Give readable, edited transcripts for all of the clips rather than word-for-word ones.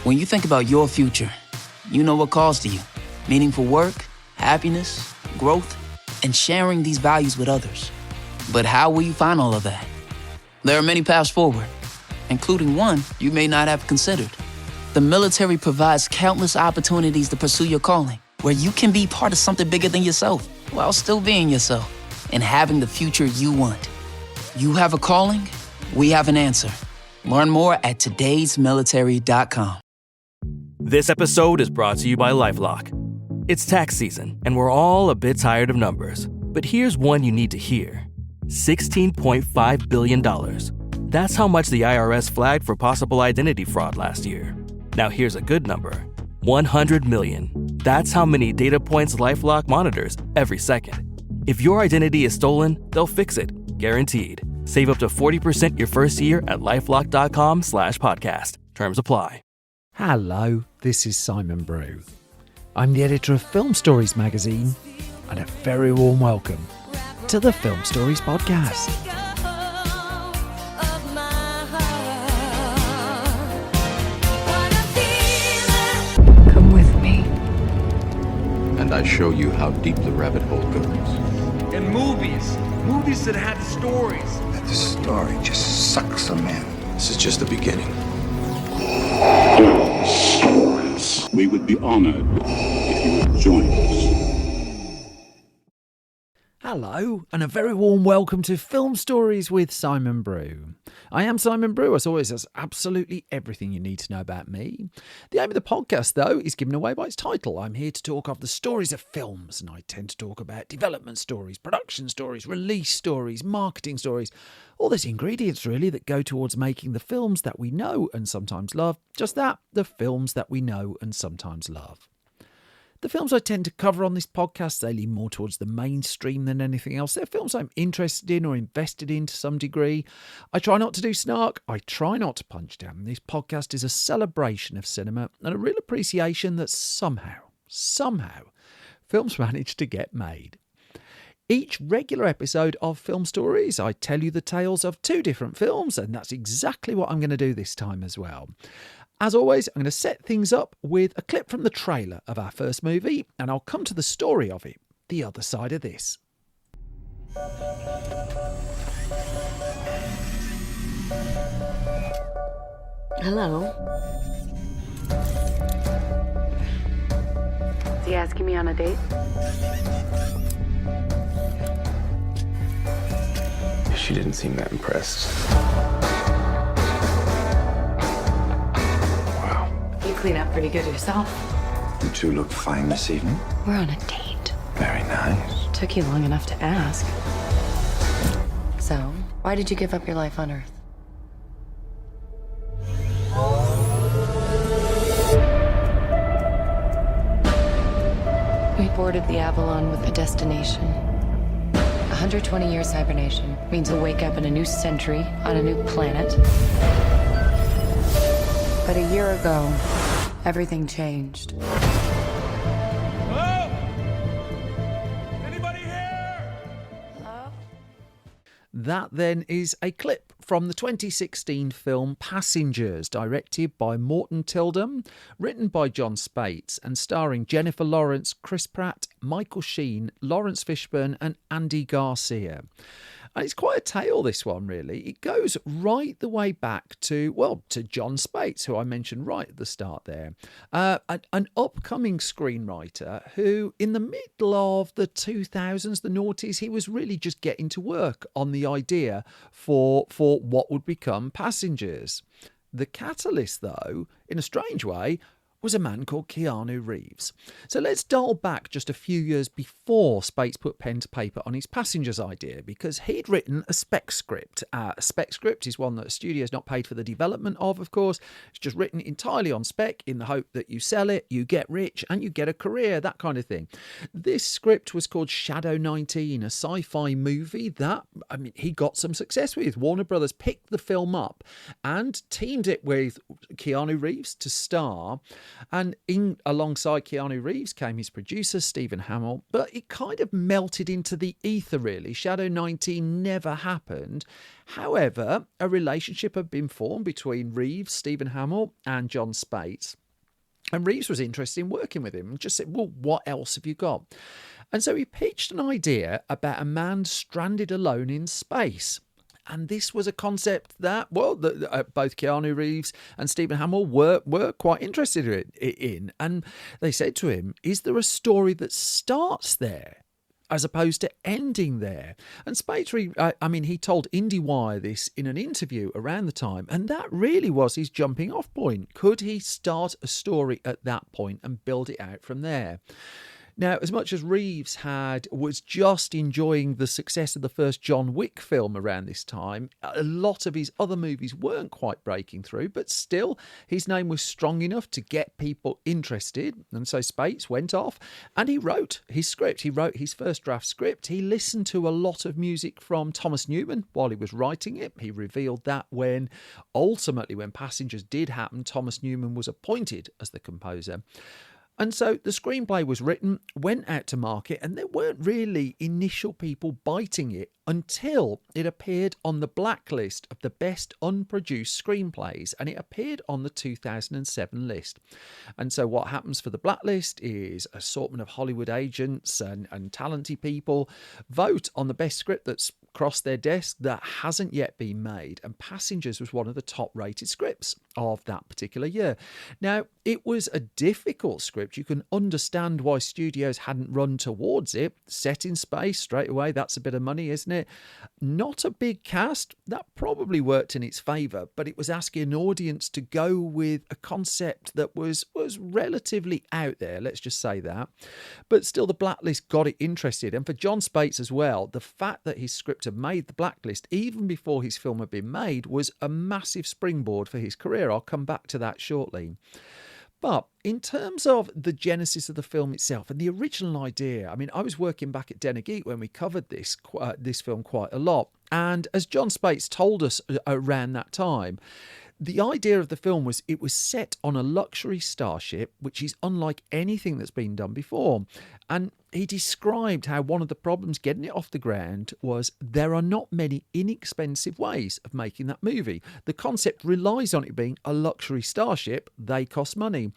When you think about your future, you know what calls to you. Meaningful work, happiness, growth, and sharing these values with others. But how will you find all of that? There are many paths forward, including one you may not have considered. The military provides countless opportunities to pursue your calling, where you can be part of something bigger than yourself, while still being yourself and having the future you want. You have a calling, we have an answer. Learn more at todaysmilitary.com. This episode is brought to you by LifeLock. It's tax season, and we're all a bit tired of numbers. But here's one you need to hear. $16.5 billion. That's how much the IRS flagged for possible identity fraud last year. Now here's a good number. 100 million. That's how many data points LifeLock monitors every second. If your identity is stolen, they'll fix it. Guaranteed. Save up to 40% your first year at LifeLock.com/podcast. Terms apply. Hello, this is Simon Brew. I'm the editor of Film Stories magazine, and a very warm welcome to the Film Stories podcast. Come with me. And I show you how deep the rabbit hole goes. And movies that had stories. The story just sucks them in. This is just the beginning. Stories. We would be honored if you would join us. Hello, and a very warm welcome to Film Stories with Simon Brew. I am Simon Brew, as always. That's absolutely everything you need to know about me. The aim of the podcast, though, is given away by its title. I'm here to talk of the stories of films, and I tend to talk about development stories, production stories, release stories, marketing stories, all those ingredients, really, that go towards making the films that we know and sometimes love. Just that, the films that we know and sometimes love. The films I tend to cover on this podcast, they lean more towards the mainstream than anything else. They're films I'm interested in or invested in to some degree. I try not to do snark. I try not to punch down. This podcast is a celebration of cinema and a real appreciation that somehow, films manage to get made. Each regular episode of Film Stories, I tell you the tales of two different films, and that's exactly what I'm going to do this time as well. As always, I'm going to set things up with a clip from the trailer of our first movie, and I'll come to the story of it the other side of this. Hello. Is he asking me on a date? She didn't seem that impressed. You clean up pretty good yourself. You two look fine this evening. We're on a date. Very nice. Took you long enough to ask. So, why did you give up your life on Earth? We boarded the Avalon with a destination. 120 years hibernation means we'll wake up in a new century on a new planet. But a year ago, everything changed. Hello? Anybody here? Hello? That then is a clip from the 2016 film Passengers, directed by Morton Tildum, written by John Spates, and starring Jennifer Lawrence, Chris Pratt, Michael Sheen, Lawrence Fishburne, and Andy Garcia. And it's quite a tale, this one, really. It goes right the way back to John Spates, who I mentioned right at the start there. An upcoming screenwriter who, in the middle of the 2000s, the noughties, he was really just getting to work on the idea for what would become Passengers. The catalyst, though, in a strange way, was a man called Keanu Reeves. So let's dial back just a few years before Spates put pen to paper on his Passengers idea, because he'd written a spec script. A spec script is one that a studio's not paid for the development of course. It's just written entirely on spec in the hope that you sell it, you get rich, and you get a career, that kind of thing. This script was called Shadow 19, a sci-fi movie that, he got some success with. Warner Brothers picked the film up and teamed it with Keanu Reeves to star. And alongside Keanu Reeves came his producer, Stephen Hamill, but it kind of melted into the ether, really. Shadow 19 never happened. However, a relationship had been formed between Reeves, Stephen Hamill, and John Spates. And Reeves was interested in working with him and just said, well, what else have you got? And so he pitched an idea about a man stranded alone in space. And this was a concept that, well, both Keanu Reeves and Stephen Hamill were quite interested in. And they said to him, is there a story that starts there as opposed to ending there? And Spates, he told IndieWire this in an interview around the time, and that really was his jumping off point. Could he start a story at that point and build it out from there? Now, as much as Reeves was just enjoying the success of the first John Wick film around this time, a lot of his other movies weren't quite breaking through, but still his name was strong enough to get people interested. And so Spates went off and he wrote his script. He wrote his first draft script. He listened to a lot of music from Thomas Newman while he was writing it. He revealed that when Passengers did happen, Thomas Newman was appointed as the composer. And so the screenplay was written, went out to market, and there weren't really initial people biting it until it appeared on the blacklist of the best unproduced screenplays, and it appeared on the 2007 list. And so what happens for the blacklist is an assortment of Hollywood agents and talented people vote on the best script that's crossed their desk that hasn't yet been made, and Passengers was one of the top rated scripts of that particular year. Now, it was a difficult script. You can understand why studios hadn't run towards it. Set in space straight away, that's a bit of money, isn't it? Not a big cast. That probably worked in its favour, but it was asking an audience to go with a concept that was relatively out there, let's just say that. But still, the blacklist got it interested. And for John Spates as well, the fact that his script had made the blacklist even before his film had been made was a massive springboard for his career. I'll come back to that shortly. But in terms of the genesis of the film itself and the original idea, I was working back at Den of Geek when we covered this film quite a lot. And as John Spates told us around that time, the idea of the film was it was set on a luxury starship, which is unlike anything that's been done before. And he described how one of the problems getting it off the ground was there are not many inexpensive ways of making that movie. The concept relies on it being a luxury starship. They cost money.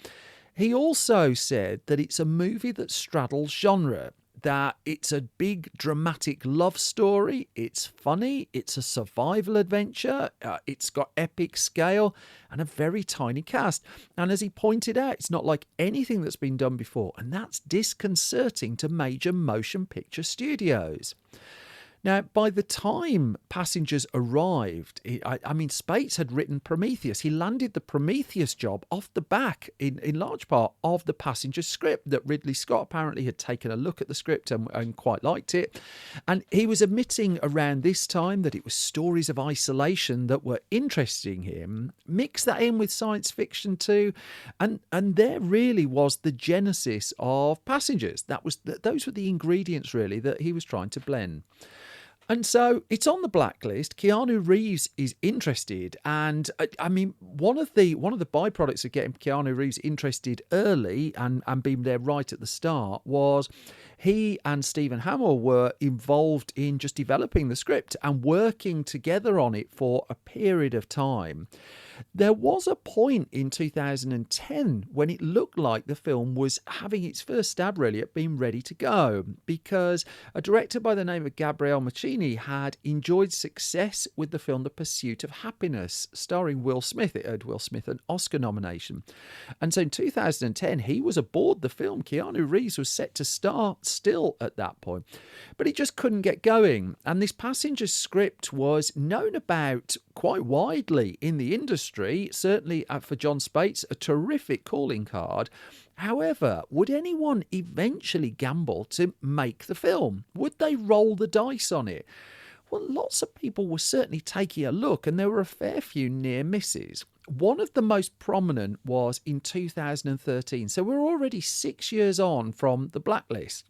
He also said that it's a movie that straddles genre, that it's a big dramatic love story, it's funny, it's a survival adventure, it's got epic scale and a very tiny cast. And as he pointed out, it's not like anything that's been done before, and that's disconcerting to major motion picture studios. Now, by the time Passengers arrived, Spates had written Prometheus. He landed the Prometheus job off the back, in large part, of the Passengers script that Ridley Scott apparently had taken a look at the script and quite liked it. And he was admitting around this time that it was stories of isolation that were interesting him. Mix that in with science fiction too. And there really was the genesis of Passengers. Those were the ingredients, really, that he was trying to blend. And so it's on the blacklist. Keanu Reeves is interested, and one of the byproducts of getting Keanu Reeves interested early and being there right at the start was he and Stephen Hamill were involved in just developing the script and working together on it for a period of time. There was a point in 2010 when it looked like the film was having its first stab really at being ready to go, because a director by the name of Gabriele Muccini had enjoyed success with the film The Pursuit of Happiness, starring Will Smith. It earned Will Smith an Oscar nomination. And so in 2010, he was aboard the film. Keanu Reeves was set to star still at that point, but he just couldn't get going. And this Passengers script was known about quite widely in the industry, certainly for John Spates, a terrific calling card. However, would anyone eventually gamble to make the film? Would they roll the dice on it? Well, lots of people were certainly taking a look, and there were a fair few near misses. One of the most prominent was in 2013, so we're already 6 years on from the blacklist.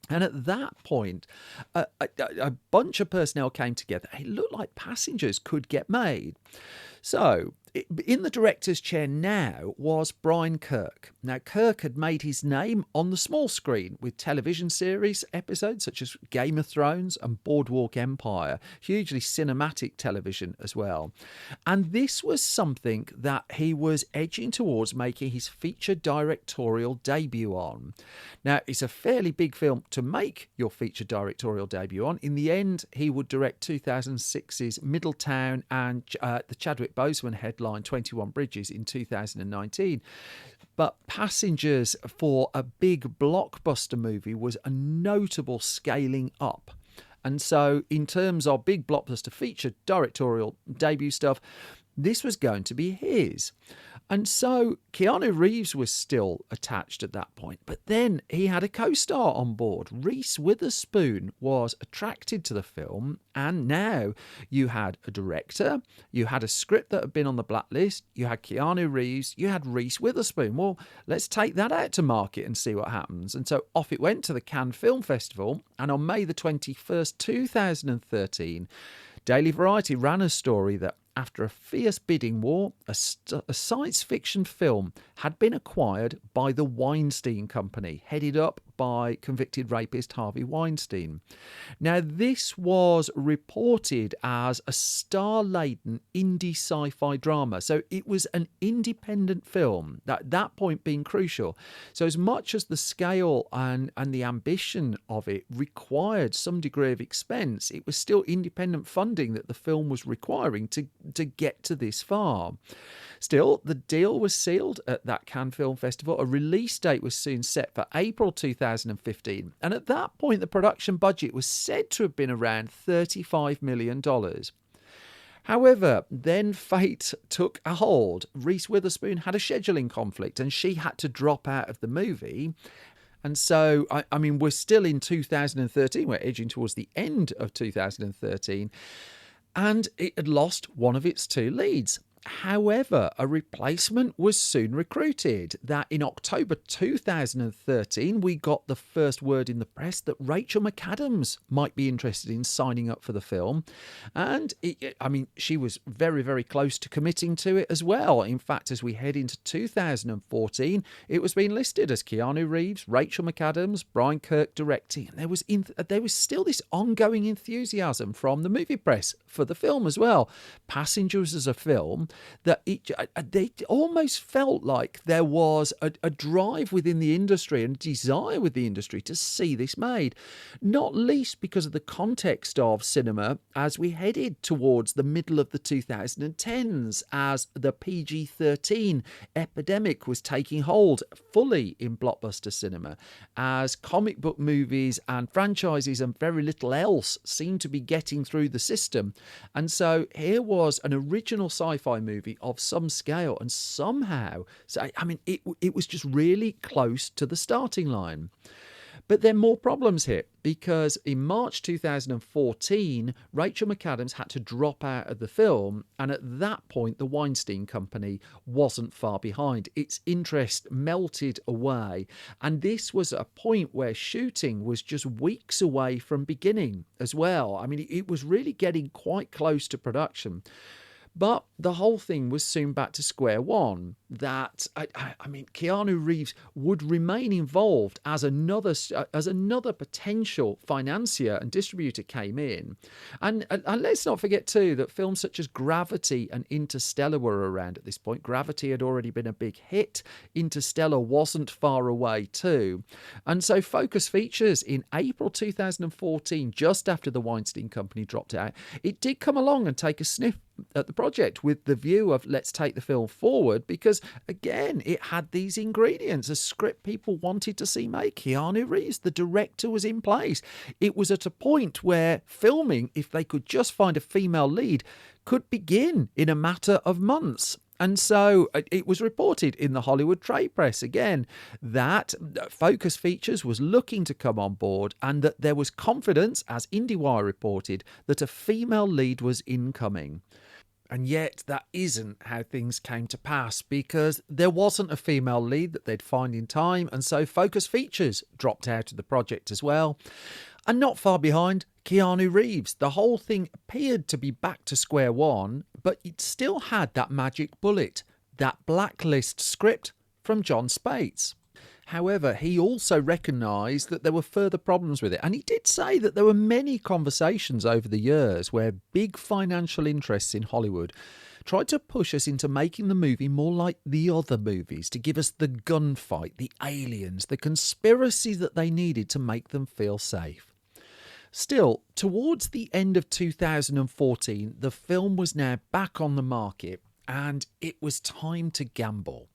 And at that point, a bunch of personnel came together. It looked like Passengers could get made. So In the director's chair now was Brian Kirk. Now, Kirk had made his name on the small screen with television series episodes such as Game of Thrones and Boardwalk Empire, hugely cinematic television as well. And this was something that he was edging towards making his feature directorial debut on. Now, it's a fairly big film to make your feature directorial debut on. In the end, he would direct 2006's Middletown and the Chadwick Boseman headline 21 Bridges in 2019. But Passengers, for a big blockbuster movie, was a notable scaling up. And so in terms of big blockbuster feature directorial debut stuff, this was going to be his. And so Keanu Reeves was still attached at that point. But then he had a co-star on board. Reece Witherspoon was attracted to the film. And now you had a director, you had a script that had been on the blacklist, you had Keanu Reeves, you had Reece Witherspoon. Well, let's take that out to market and see what happens. And so off it went to the Cannes Film Festival. And on May the 21st, 2013, Daily Variety ran a story that after a fierce bidding war, a science fiction film had been acquired by the Weinstein Company, headed up by convicted rapist Harvey Weinstein. Now, this was reported as a star-laden indie sci-fi drama. So it was an independent film, that point being crucial. So as much as the scale and the ambition of it required some degree of expense, it was still independent funding that the film was requiring to get to this far. Still, the deal was sealed at that Cannes Film Festival. A release date was soon set for April 2015. And at that point, the production budget was said to have been around $35 million. However, then fate took a hold. Reece Witherspoon had a scheduling conflict and she had to drop out of the movie. And so, I mean, we're still in 2013. We're edging towards the end of 2013. And it had lost one of its two leads. However, a replacement was soon recruited. That in October 2013, we got the first word in the press that Rachel McAdams might be interested in signing up for the film. And, she was very, very close to committing to it as well. In fact, as we head into 2014, it was being listed as Keanu Reeves, Rachel McAdams, Brian Kirk directing. And there was still this ongoing enthusiasm from the movie press for the film as well. Passengers as a film that they almost felt like there was a drive within the industry and a desire with the industry to see this made, not least because of the context of cinema as we headed towards the middle of the 2010s, as the PG-13 epidemic was taking hold fully in blockbuster cinema, as comic book movies and franchises and very little else seemed to be getting through the system. And so here was an original sci-fi movie of some scale, and somehow, it was just really close to the starting line. But then more problems hit, because in March 2014, Rachel McAdams had to drop out of the film, and at that point, the Weinstein Company wasn't far behind. Its interest melted away, and this was a point where shooting was just weeks away from beginning as well. I mean, it was really getting quite close to production. But the whole thing was soon back to square one. That Keanu Reeves would remain involved as another potential financier and distributor came in, and let's not forget too that films such as Gravity and Interstellar were around at this point. Gravity had already been a big hit. Interstellar wasn't far away too, and so Focus Features in April 2014, just after the Weinstein Company dropped out, it did come along and take a sniff at the project with the view of let's take the film forward, because again it had these ingredients, a script people wanted to see made. Keanu Reeves, the director, was in place. It was at a point where filming, if they could just find a female lead, could begin in a matter of months. And so it was reported in the Hollywood trade press again that Focus Features was looking to come on board, and that there was confidence, as IndieWire reported, that a female lead was incoming. And yet that isn't how things came to pass, because there wasn't a female lead that they'd find in time, and so Focus Features dropped out of the project as well. And not far behind, Keanu Reeves. The whole thing appeared to be back to square one, but it still had that magic bullet, that blacklist script from John Spates. However, he also recognised that there were further problems with it. And he did say that there were many conversations over the years where big financial interests in Hollywood tried to push us into making the movie more like the other movies, to give us the gunfight, the aliens, the conspiracy that they needed to make them feel safe. Still, towards the end of 2014, the film was now back on the market and it was time to gamble.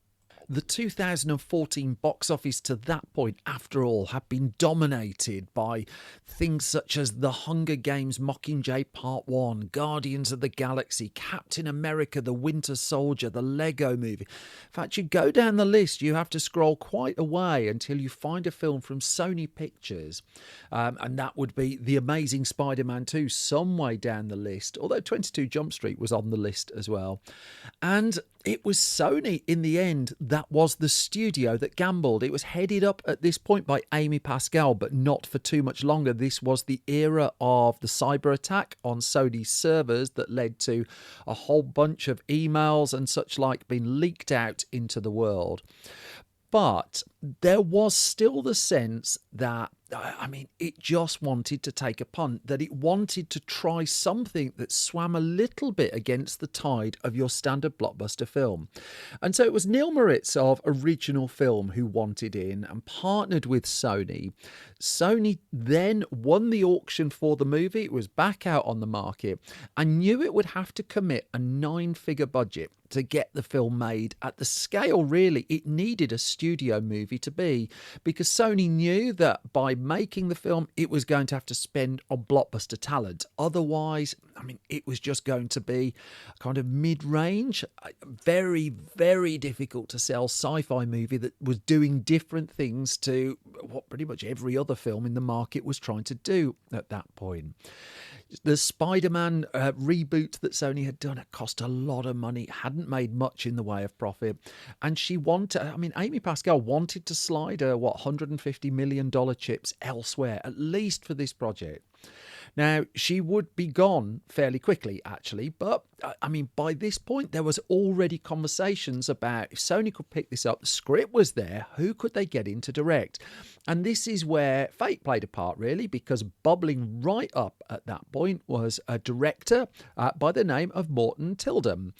The 2014 box office to that point, after all, had been dominated by things such as The Hunger Games Mockingjay Part 1, Guardians of the Galaxy, Captain America, The Winter Soldier, the Lego Movie. In fact, you go down the list, you have to scroll quite a way until you find a film from Sony Pictures, and that would be The Amazing Spider-Man 2, some way down the list, although 22 Jump Street was on the list as well. And it was Sony, in the end, that was the studio that gambled. It was headed up at this point by Amy Pascal, but not for too much longer. This was the era of the cyber attack on Sony's servers that led to a whole bunch of emails and such like being leaked out into the world. But there was still the sense that, it just wanted to take a punt, that it wanted to try something that swam a little bit against the tide of your standard blockbuster film. And so it was Neil Moritz of Original Film who wanted in and partnered with Sony. Sony then won the auction for the movie. It was back out on the market and knew it would have to commit a 9-figure budget to get the film made at the scale, really, it needed a studio movie to be, because Sony knew that by making the film, it was going to have to spend on blockbuster talent. Otherwise, it was just going to be kind of mid-range, very, very difficult to sell sci-fi movie that was doing different things to what pretty much every other film in the market was trying to do at that point. The Spider-Man reboot that Sony had done, it cost a lot of money, hadn't made much in the way of profit. And she wanted, Amy Pascal wanted to slide her, $150 million chips elsewhere, at least for this project. Now, she would be gone fairly quickly, actually, but by this point, there was already conversations about if Sony could pick this up, the script was there, who could they get in to direct? And this is where fate played a part, really, because bubbling right up at that point was a director by the name of Morton Tildum.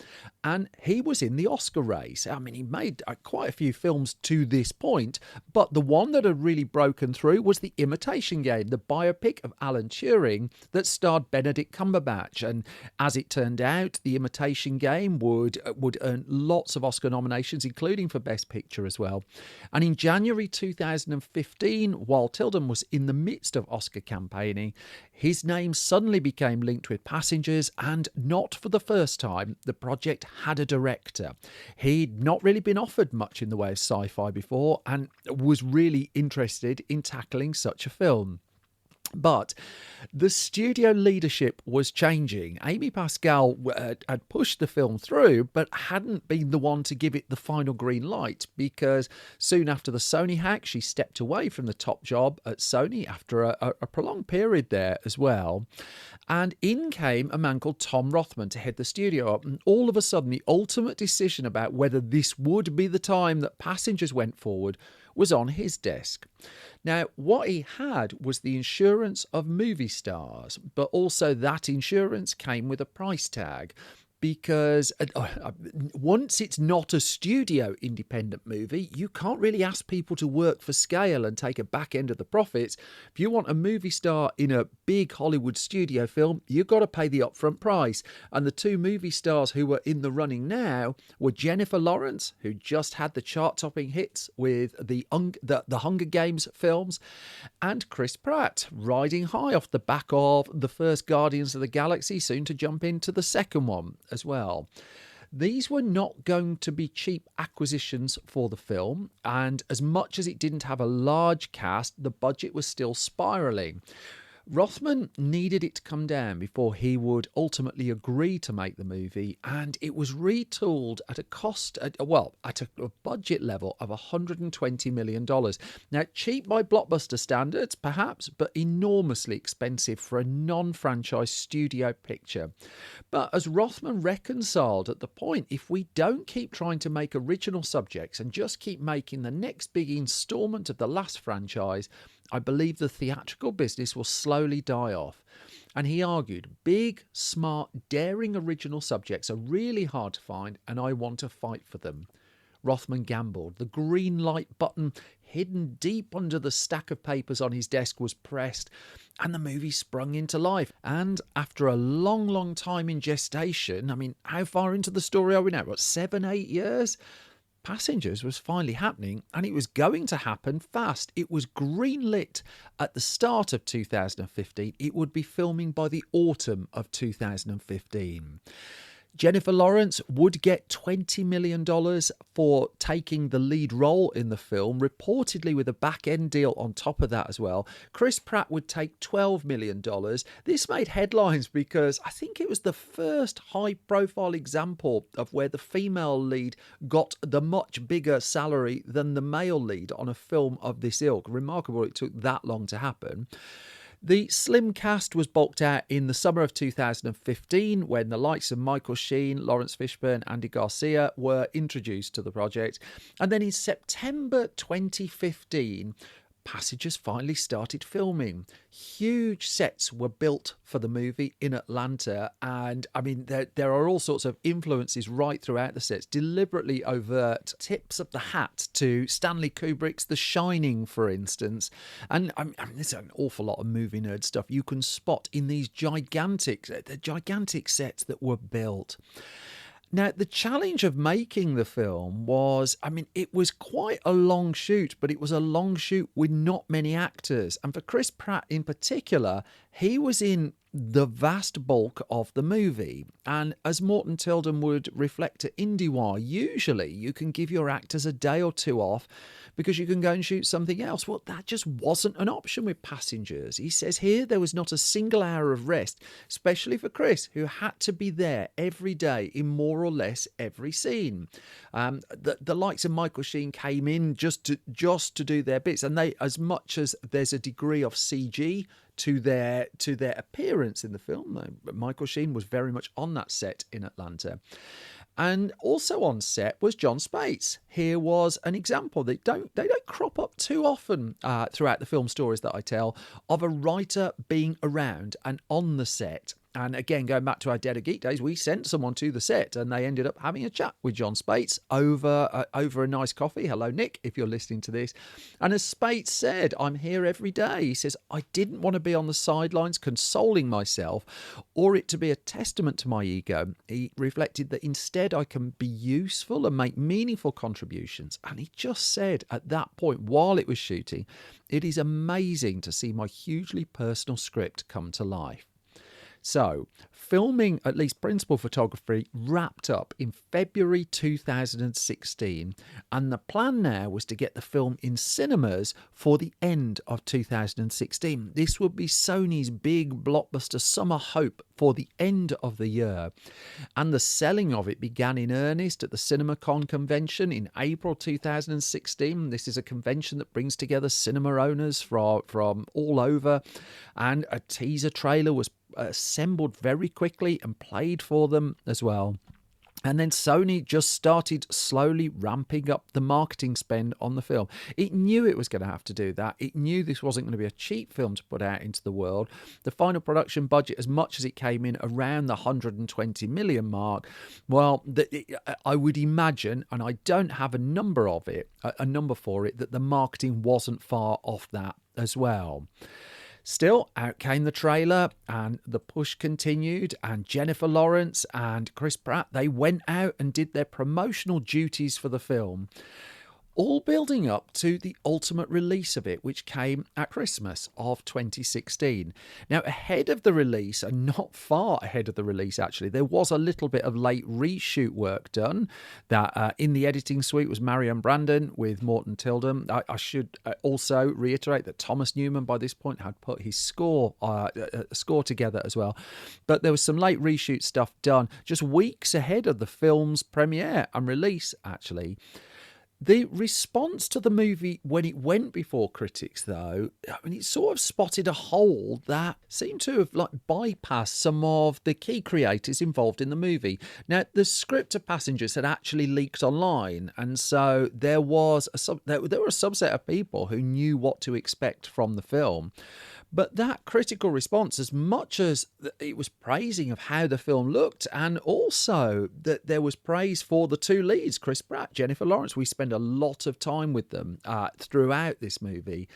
And he was in the Oscar race. He made quite a few films to this point, but the one that had really broken through was The Imitation Game, the biopic of Alan Turing that starred Benedict Cumberbatch. And as it turned out, The Imitation Game would earn lots of Oscar nominations, including for Best Picture as well. And in January 2015, while Tildum was in the midst of Oscar campaigning, his name suddenly became linked with Passengers, and not for the first time, the project had a director. He'd not really been offered much in the way of sci-fi before and was really interested in tackling such a film. But the studio leadership was changing. Amy Pascal had pushed the film through, but hadn't been the one to give it the final green light, because soon after the Sony hack, she stepped away from the top job at Sony after a prolonged period there as well. And in came a man called Tom Rothman to head the studio up. And all of a sudden, the ultimate decision about whether this would be the time that Passengers went forward was on his desk. Now, what he had was the insurance of movie stars, but also that insurance came with a price tag, because once it's not a studio independent movie, you can't really ask people to work for scale and take a back end of the profits. If you want a movie star in a big Hollywood studio film, you've got to pay the upfront price. And the two movie stars who were in the running now were Jennifer Lawrence, who just had the chart-topping hits with the Hunger Games films, and Chris Pratt, riding high off the back of the first Guardians of the Galaxy, soon to jump into the second one as well. These were not going to be cheap acquisitions for the film, and as much as it didn't have a large cast, the budget was still spiralling. Rothman needed it to come down before he would ultimately agree to make the movie, and it was retooled at a budget level of $120 million. Now, cheap by blockbuster standards, perhaps, but enormously expensive for a non-franchise studio picture. But as Rothman reconciled at the point, if we don't keep trying to make original subjects and just keep making the next big installment of the last franchise, I believe the theatrical business will slowly die off. And he argued, big, smart, daring original subjects are really hard to find, and I want to fight for them. Rothman gambled. The green light button hidden deep under the stack of papers on his desk was pressed, and the movie sprung into life. And after a long, long time in gestation, I mean, how far into the story are we now? What, 7, 8 years? Passengers was finally happening, and it was going to happen fast. It was greenlit at the start of 2015. It would be filming by the autumn of 2015. Jennifer Lawrence would get $20 million for taking the lead role in the film, reportedly with a back-end deal on top of that as well. Chris Pratt would take $12 million. This made headlines because I think it was the first high-profile example of where the female lead got the much bigger salary than the male lead on a film of this ilk. Remarkable it took that long to happen. The slim cast was bulked out in the summer of 2015 when the likes of Michael Sheen, Lawrence Fishburne, Andy Garcia were introduced to the project. And then in September 2015, Passengers finally started filming. Huge sets were built for the movie in Atlanta, and I mean there are all sorts of influences right throughout the sets, deliberately overt tips of the hat to Stanley Kubrick's The Shining, for instance. And I mean there's an awful lot of movie nerd stuff you can spot in these gigantic sets that were built. Now, the challenge of making the film was, I mean, it was quite a long shoot, but it was a long shoot with not many actors. And for Chris Pratt in particular, he was in the vast bulk of the movie. And as Morton Tilden would reflect to IndieWire, usually you can give your actors a day or two off because you can go and shoot something else. Well, that just wasn't an option with Passengers. He says here there was not a single hour of rest, especially for Chris, who had to be there every day in more or less every scene. The likes of Michael Sheen came in just to do their bits, and they, as much as there's a degree of CG to their appearance in the film, Michael Sheen was very much on that set in Atlanta. And also on set was John Spates. Here was an example that they don't crop up too often throughout the film stories that I tell, of a writer being around and on the set. And again, going back to our Dead of Geek days, we sent someone to the set and they ended up having a chat with John Spates over a nice coffee. Hello, Nick, if you're listening to this. And as Spates said, I'm here every day. He says, I didn't want to be on the sidelines consoling myself or it to be a testament to my ego. He reflected that instead I can be useful and make meaningful contributions. And he just said at that point, while it was shooting, it is amazing to see my hugely personal script come to life. So, filming, at least principal photography, wrapped up in February 2016, and the plan now was to get the film in cinemas for the end of 2016. This would be Sony's big blockbuster summer hope for the end of the year, and the selling of it began in earnest at the CinemaCon convention in April 2016. This is a convention that brings together cinema owners from all over, and a teaser trailer was assembled very quickly and played for them as well. And then Sony just started slowly ramping up the marketing spend on the film. It knew it was going to have to do that. It knew this wasn't going to be a cheap film to put out into the world. The final production budget, as much as it came in around the 120 million mark, well, I would imagine, and I don't have a number for it, that the marketing wasn't far off that as well. Still, out came the trailer and the push continued, and Jennifer Lawrence and Chris Pratt, they went out and did their promotional duties for the film. all building up to the ultimate release of it, which came at Christmas of 2016. Now, ahead of the release, and not far ahead of the release actually, there was a little bit of late reshoot work done. That in the editing suite was Marion Brandon with Morton Tildum. I should also reiterate that Thomas Newman by this point had put his score together as well. But there was some late reshoot stuff done just weeks ahead of the film's premiere and release actually. The response to the movie when it went before critics, though, I mean, it sort of spotted a hole that seemed to have bypassed some of the key creators involved in the movie. Now, the script of Passengers had actually leaked online, and so there were a subset of people who knew what to expect from the film. But that critical response, as much as it was praising of how the film looked, and also that there was praise for the two leads, Chris Pratt, Jennifer Lawrence, we spend a lot of time with them throughout this movie.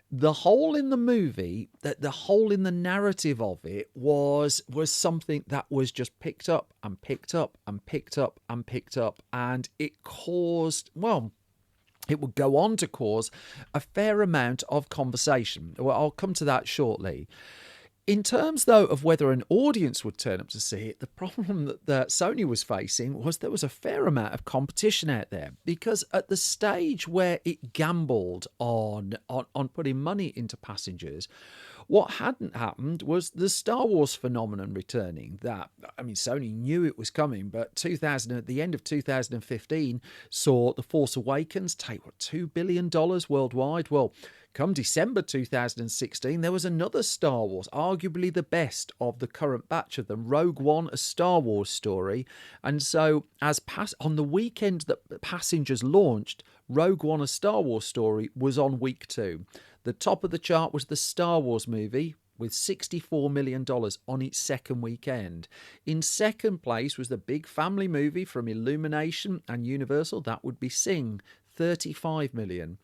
The hole in the movie, the hole in the narrative of it was something that was just picked up and picked up and picked up and picked up, and it caused, well, it would go on to cause a fair amount of conversation. Well, I'll come to that shortly. In terms, though, of whether an audience would turn up to see it, the problem that Sony was facing was there was a fair amount of competition out there, because at the stage where it gambled on putting money into Passengers, what hadn't happened was the Star Wars phenomenon returning. That, I mean, Sony knew it was coming, but at the end of 2015 saw The Force Awakens take, $2 billion worldwide? Well, come December 2016, there was another Star Wars, arguably the best of the current batch of them, Rogue One, a Star Wars story. And so on the weekend that Passengers launched, Rogue One, a Star Wars story was on week 2. The top of the chart was the Star Wars movie with $64 million on its second weekend. In second place was the big family movie from Illumination and Universal, that would be Sing, $35 million.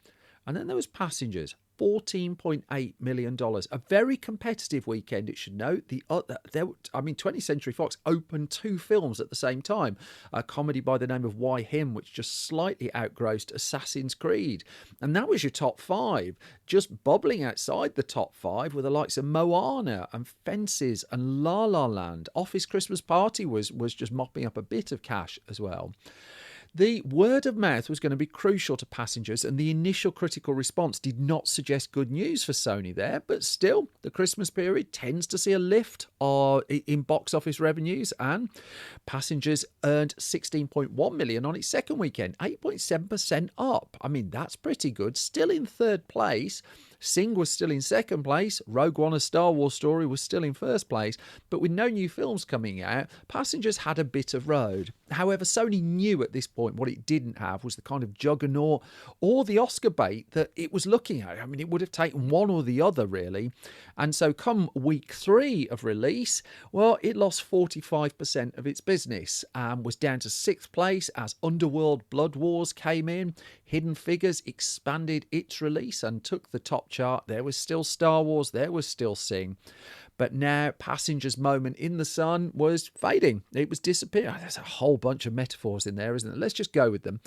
And then there was Passengers, $14.8 million. A very competitive weekend, it should note. 20th Century Fox opened 2 films at the same time. A comedy by the name of Why Him, which just slightly outgrossed Assassin's Creed. And that was your top 5. Just bubbling outside the top 5 were the likes of Moana and Fences and La La Land. Office Christmas Party was just mopping up a bit of cash as well. The word of mouth was going to be crucial to Passengers, and the initial critical response did not suggest good news for Sony there, but still, the Christmas period tends to see a lift in box office revenues, and Passengers earned $16.1 million on its second weekend, 8.7% up. I mean, that's pretty good. Still in third place. Sing was still in second place. Rogue One, a Star Wars story, was still in first place. But with no new films coming out, Passengers had a bit of road. However, Sony knew at this point what it didn't have was the kind of juggernaut or the Oscar bait that it was looking at. I mean, it would have taken one or the other, really. And so come week 3 of release, well, it lost 45% of its business and was down to 6th place as Underworld Blood Wars came in. Hidden Figures expanded its release and took the top chart. There was still Star Wars, there was still Sing. But now Passengers' moment in the sun was fading. It was disappearing. There's a whole bunch of metaphors in there, isn't there? Let's just go with them.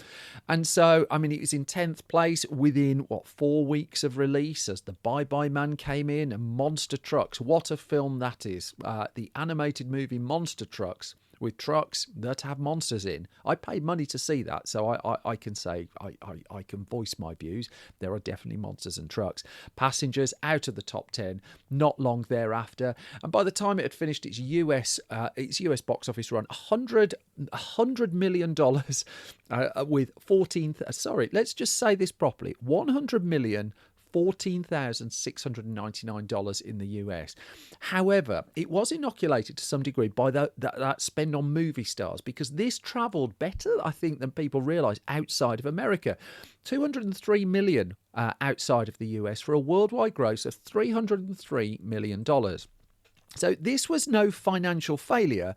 And so, I mean, it was in 10th place within, 4 weeks of release as The Bye Bye Man came in and Monster Trucks. What a film that is. The animated movie Monster Trucks, with trucks that have monsters in. I paid money to see that, so I can say, I can voice my views. There are definitely monsters and trucks. Passengers out of the top 10, not long thereafter. And by the time it had finished its US box office run, $100 million with 14, let's just say this properly, $100 million, $14,699 in the US. However, it was inoculated to some degree by that spend on movie stars, because this travelled better, I think, than people realise outside of America. $203 million outside of the US for a worldwide gross of $303 million. So this was no financial failure,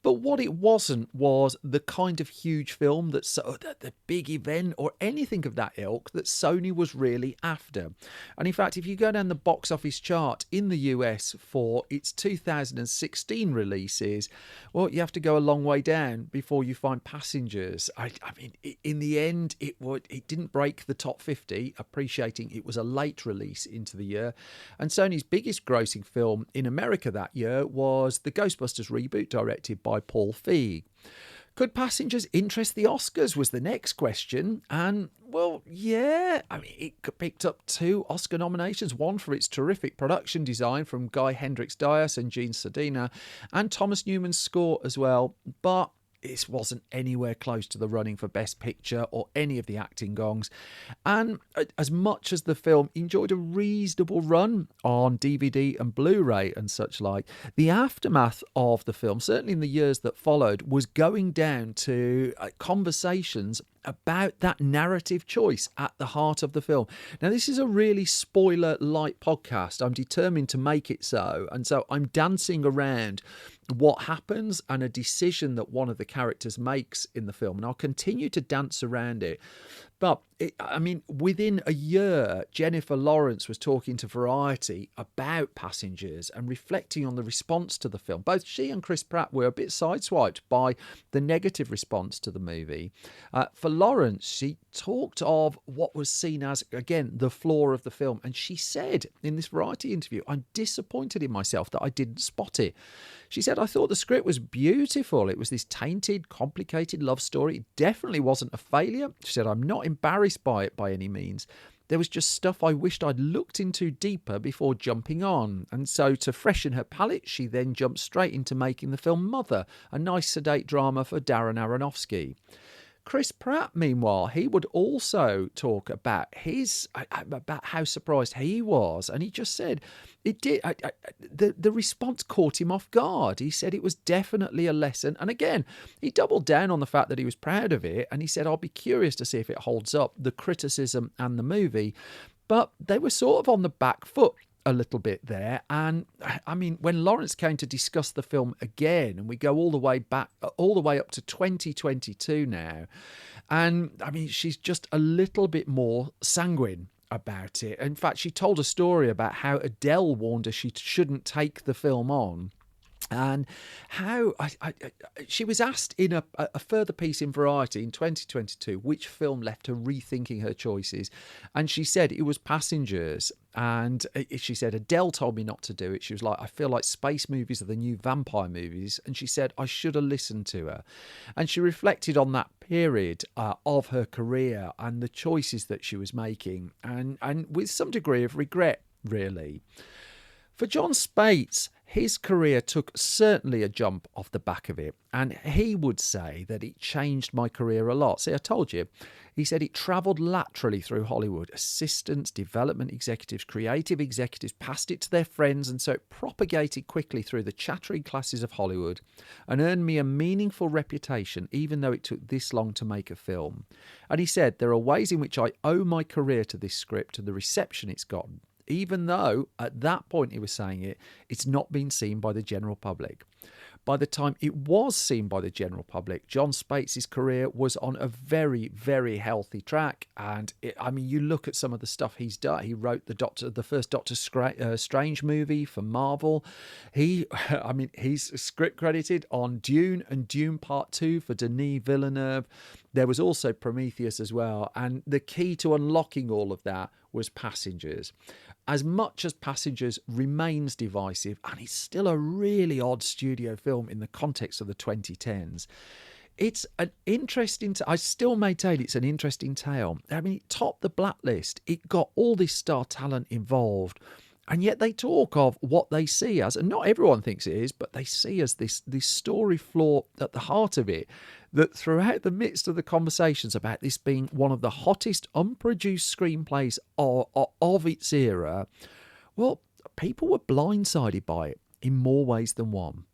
But what it wasn't was the kind of huge film the big event or anything of that ilk that Sony was really after. And in fact, if you go down the box office chart in the US for its 2016 releases, well, you have to go a long way down before you find Passengers. I mean, in the end, it didn't break the top 50, appreciating it was a late release into the year. And Sony's biggest grossing film in America that year was the Ghostbusters reboot directed by Paul Feig. Could Passengers interest the Oscars was the next question. And, well, yeah, I mean, it picked up 2 Oscar nominations, one for its terrific production design from Guy Hendricks-Dias and Gene Cerdina, and Thomas Newman's score as well. But this wasn't anywhere close to the running for Best Picture or any of the acting gongs. And as much as the film enjoyed a reasonable run on DVD and Blu-ray and such like, the aftermath of the film, certainly in the years that followed, was going down to conversations about that narrative choice at the heart of the film. Now, this is a really spoiler-light podcast. I'm determined to make it so. And so I'm dancing around what happens and a decision that one of the characters makes in the film. And I'll continue to dance around it. But, within a year, Jennifer Lawrence was talking to Variety about Passengers and reflecting on the response to the film. Both she and Chris Pratt were a bit sideswiped by the negative response to the movie. For Lawrence, she talked of what was seen as, again, the flaw of the film. And she said in this Variety interview, "I'm disappointed in myself that I didn't spot it." She said, "I thought the script was beautiful. It was this tainted, complicated love story. It definitely wasn't a failure." She said, "I'm not embarrassed by it by any means. There was just stuff I wished I'd looked into deeper before jumping on." And so to freshen her palate, she then jumped straight into making the film Mother, a nice sedate drama for Darren Aronofsky. Chris Pratt, meanwhile, he would also talk about about how surprised he was, and he just said it did. The response caught him off guard. He said it was definitely a lesson, and again, he doubled down on the fact that he was proud of it, and he said, "I'll be curious to see if it holds up, the criticism and the movie." But they were sort of on the back foot a little bit there. And I mean, when Lawrence came to discuss the film again, and we go all the way up to 2022 now, and I mean, she's just a little bit more sanguine about it. In fact, she told a story about how Adele warned her she shouldn't take the film on. And how she was asked in a further piece in Variety in 2022 which film left her rethinking her choices, and she said it was Passengers. And she said, "Adele told me not to do it. She was like, I feel like space movies are the new vampire movies." And she said, "I should have listened to her." And she reflected on that period of her career and the choices that she was making, and with some degree of regret, really. For John Spates, his career took certainly a jump off the back of it, and he would say that it changed my career a lot. See, I told you, he said it travelled laterally through Hollywood. Assistants, development executives, creative executives passed it to their friends, and so it propagated quickly through the chattering classes of Hollywood and earned me a meaningful reputation, even though it took this long to make a film. And he said, "There are ways in which I owe my career to this script and the reception it's gotten, even though at that point he was saying it's not been seen by the general public." By the time it was seen by the general public, John Spates' career was on a very, very healthy track. And you look at some of the stuff he's done. He wrote the first Doctor Strange movie for Marvel. He's script credited on Dune and Dune Part 2 for Denis Villeneuve. There was also Prometheus as well. And the key to unlocking all of that was Passengers. As much as Passengers remains divisive, and it's still a really odd studio film in the context of the 2010s, it's an interesting... I still maintain it's an interesting tale. I mean, it topped the blacklist. It got all this star talent involved. And yet they talk of what they see as, and not everyone thinks it is, but they see as this story flaw at the heart of it, that throughout the midst of the conversations about this being one of the hottest unproduced screenplays of its era, well, people were blindsided by it in more ways than one.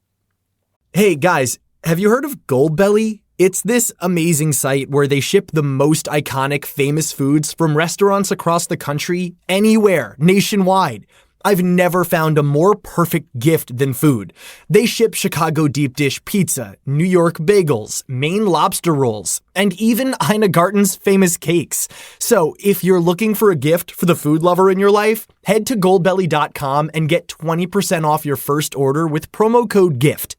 Hey guys, have you heard of Goldbelly? It's this amazing site where they ship the most iconic famous foods from restaurants across the country, anywhere, nationwide. I've never found a more perfect gift than food. They ship Chicago deep dish pizza, New York bagels, Maine lobster rolls, and even Ina Garten's famous cakes. So if you're looking for a gift for the food lover in your life, head to goldbelly.com and get 20% off your first order with promo code GIFT.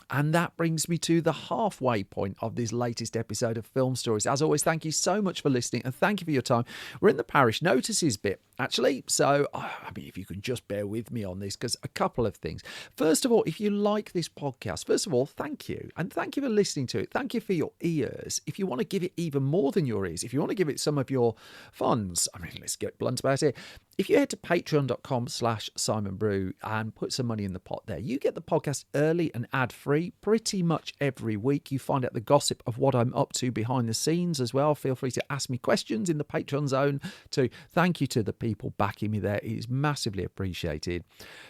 And that brings me to the halfway point of this latest episode of Film Stories. As always, thank you so much for listening and thank you for your time. We're in the parish notices bit, actually. So, if you can just bear with me on this, because a couple of things. First of all, if you like this podcast, first of all, thank you. And thank you for listening to it. Thank you for your ears. If you want to give it even more than your ears, if you want to give it some of your funds, let's get blunt about it. If you head to patreon.com/Simon Brew and put some money in the pot there, you get the podcast early and ad-free pretty much every week. You find out the gossip of what I'm up to behind the scenes as well. Feel free to ask me questions in the Patreon zone too. Thank you to the people backing me there. It is massively appreciated.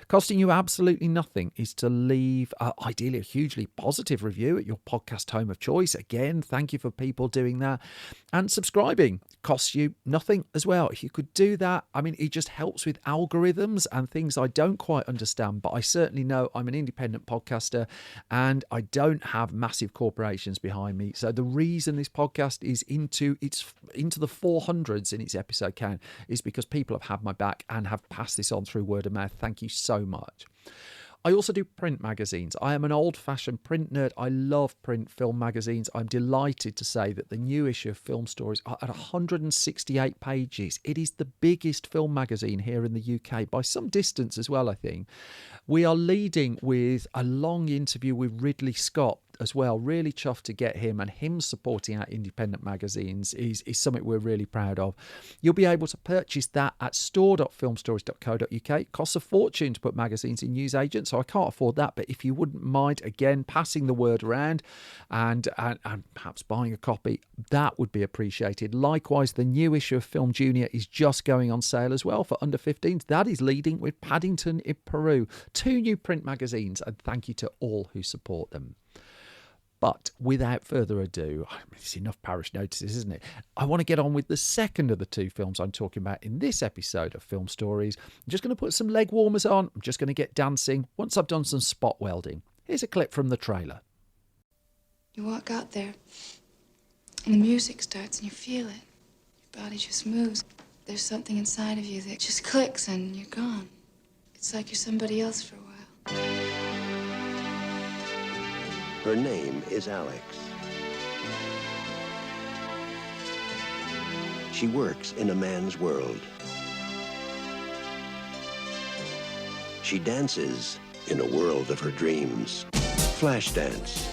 Costing you absolutely nothing is to leave, ideally, a hugely positive review at your podcast home of choice. Again, thank you for people doing that. And subscribing costs you nothing as well. If you could do that, it just helps with algorithms and things I don't quite understand, but I certainly know I'm an independent podcaster and I don't have massive corporations behind me. So the reason this podcast is into the 400s in its episode count is because people have had my back and have passed this on through word of mouth. Thank you so much. I also do print magazines. I am an old-fashioned print nerd. I love print film magazines. I'm delighted to say that the new issue of Film Stories are at 168 pages. It is the biggest film magazine here in the UK by some distance as well, I think. We are leading with a long interview with Ridley Scott as well. Really chuffed to get him, and him supporting our independent magazines is something we're really proud of. You'll be able to purchase that at store.filmstories.co.uk. It costs a fortune to put magazines in newsagents, so I can't afford that, but if you wouldn't mind, again, passing the word around and perhaps buying a copy, that would be appreciated. Likewise, the new issue of Film Junior is just going on sale as well for under 15s. That is leading with Paddington in Peru. 2 new print magazines, and thank you to all who support them. But without further ado, it's enough parish notices, isn't it? I want to get on with the second of the 2 films I'm talking about in this episode of Film Stories. I'm just going to put some leg warmers on. I'm just going to get dancing once I've done some spot welding. Here's a clip from the trailer. You walk out there, and the music starts, and you feel it. Your body just moves. There's something inside of you that just clicks, and you're gone. It's like you're somebody else for a while. Her name is Alex. She works in a man's world. She dances in a world of her dreams. Flashdance.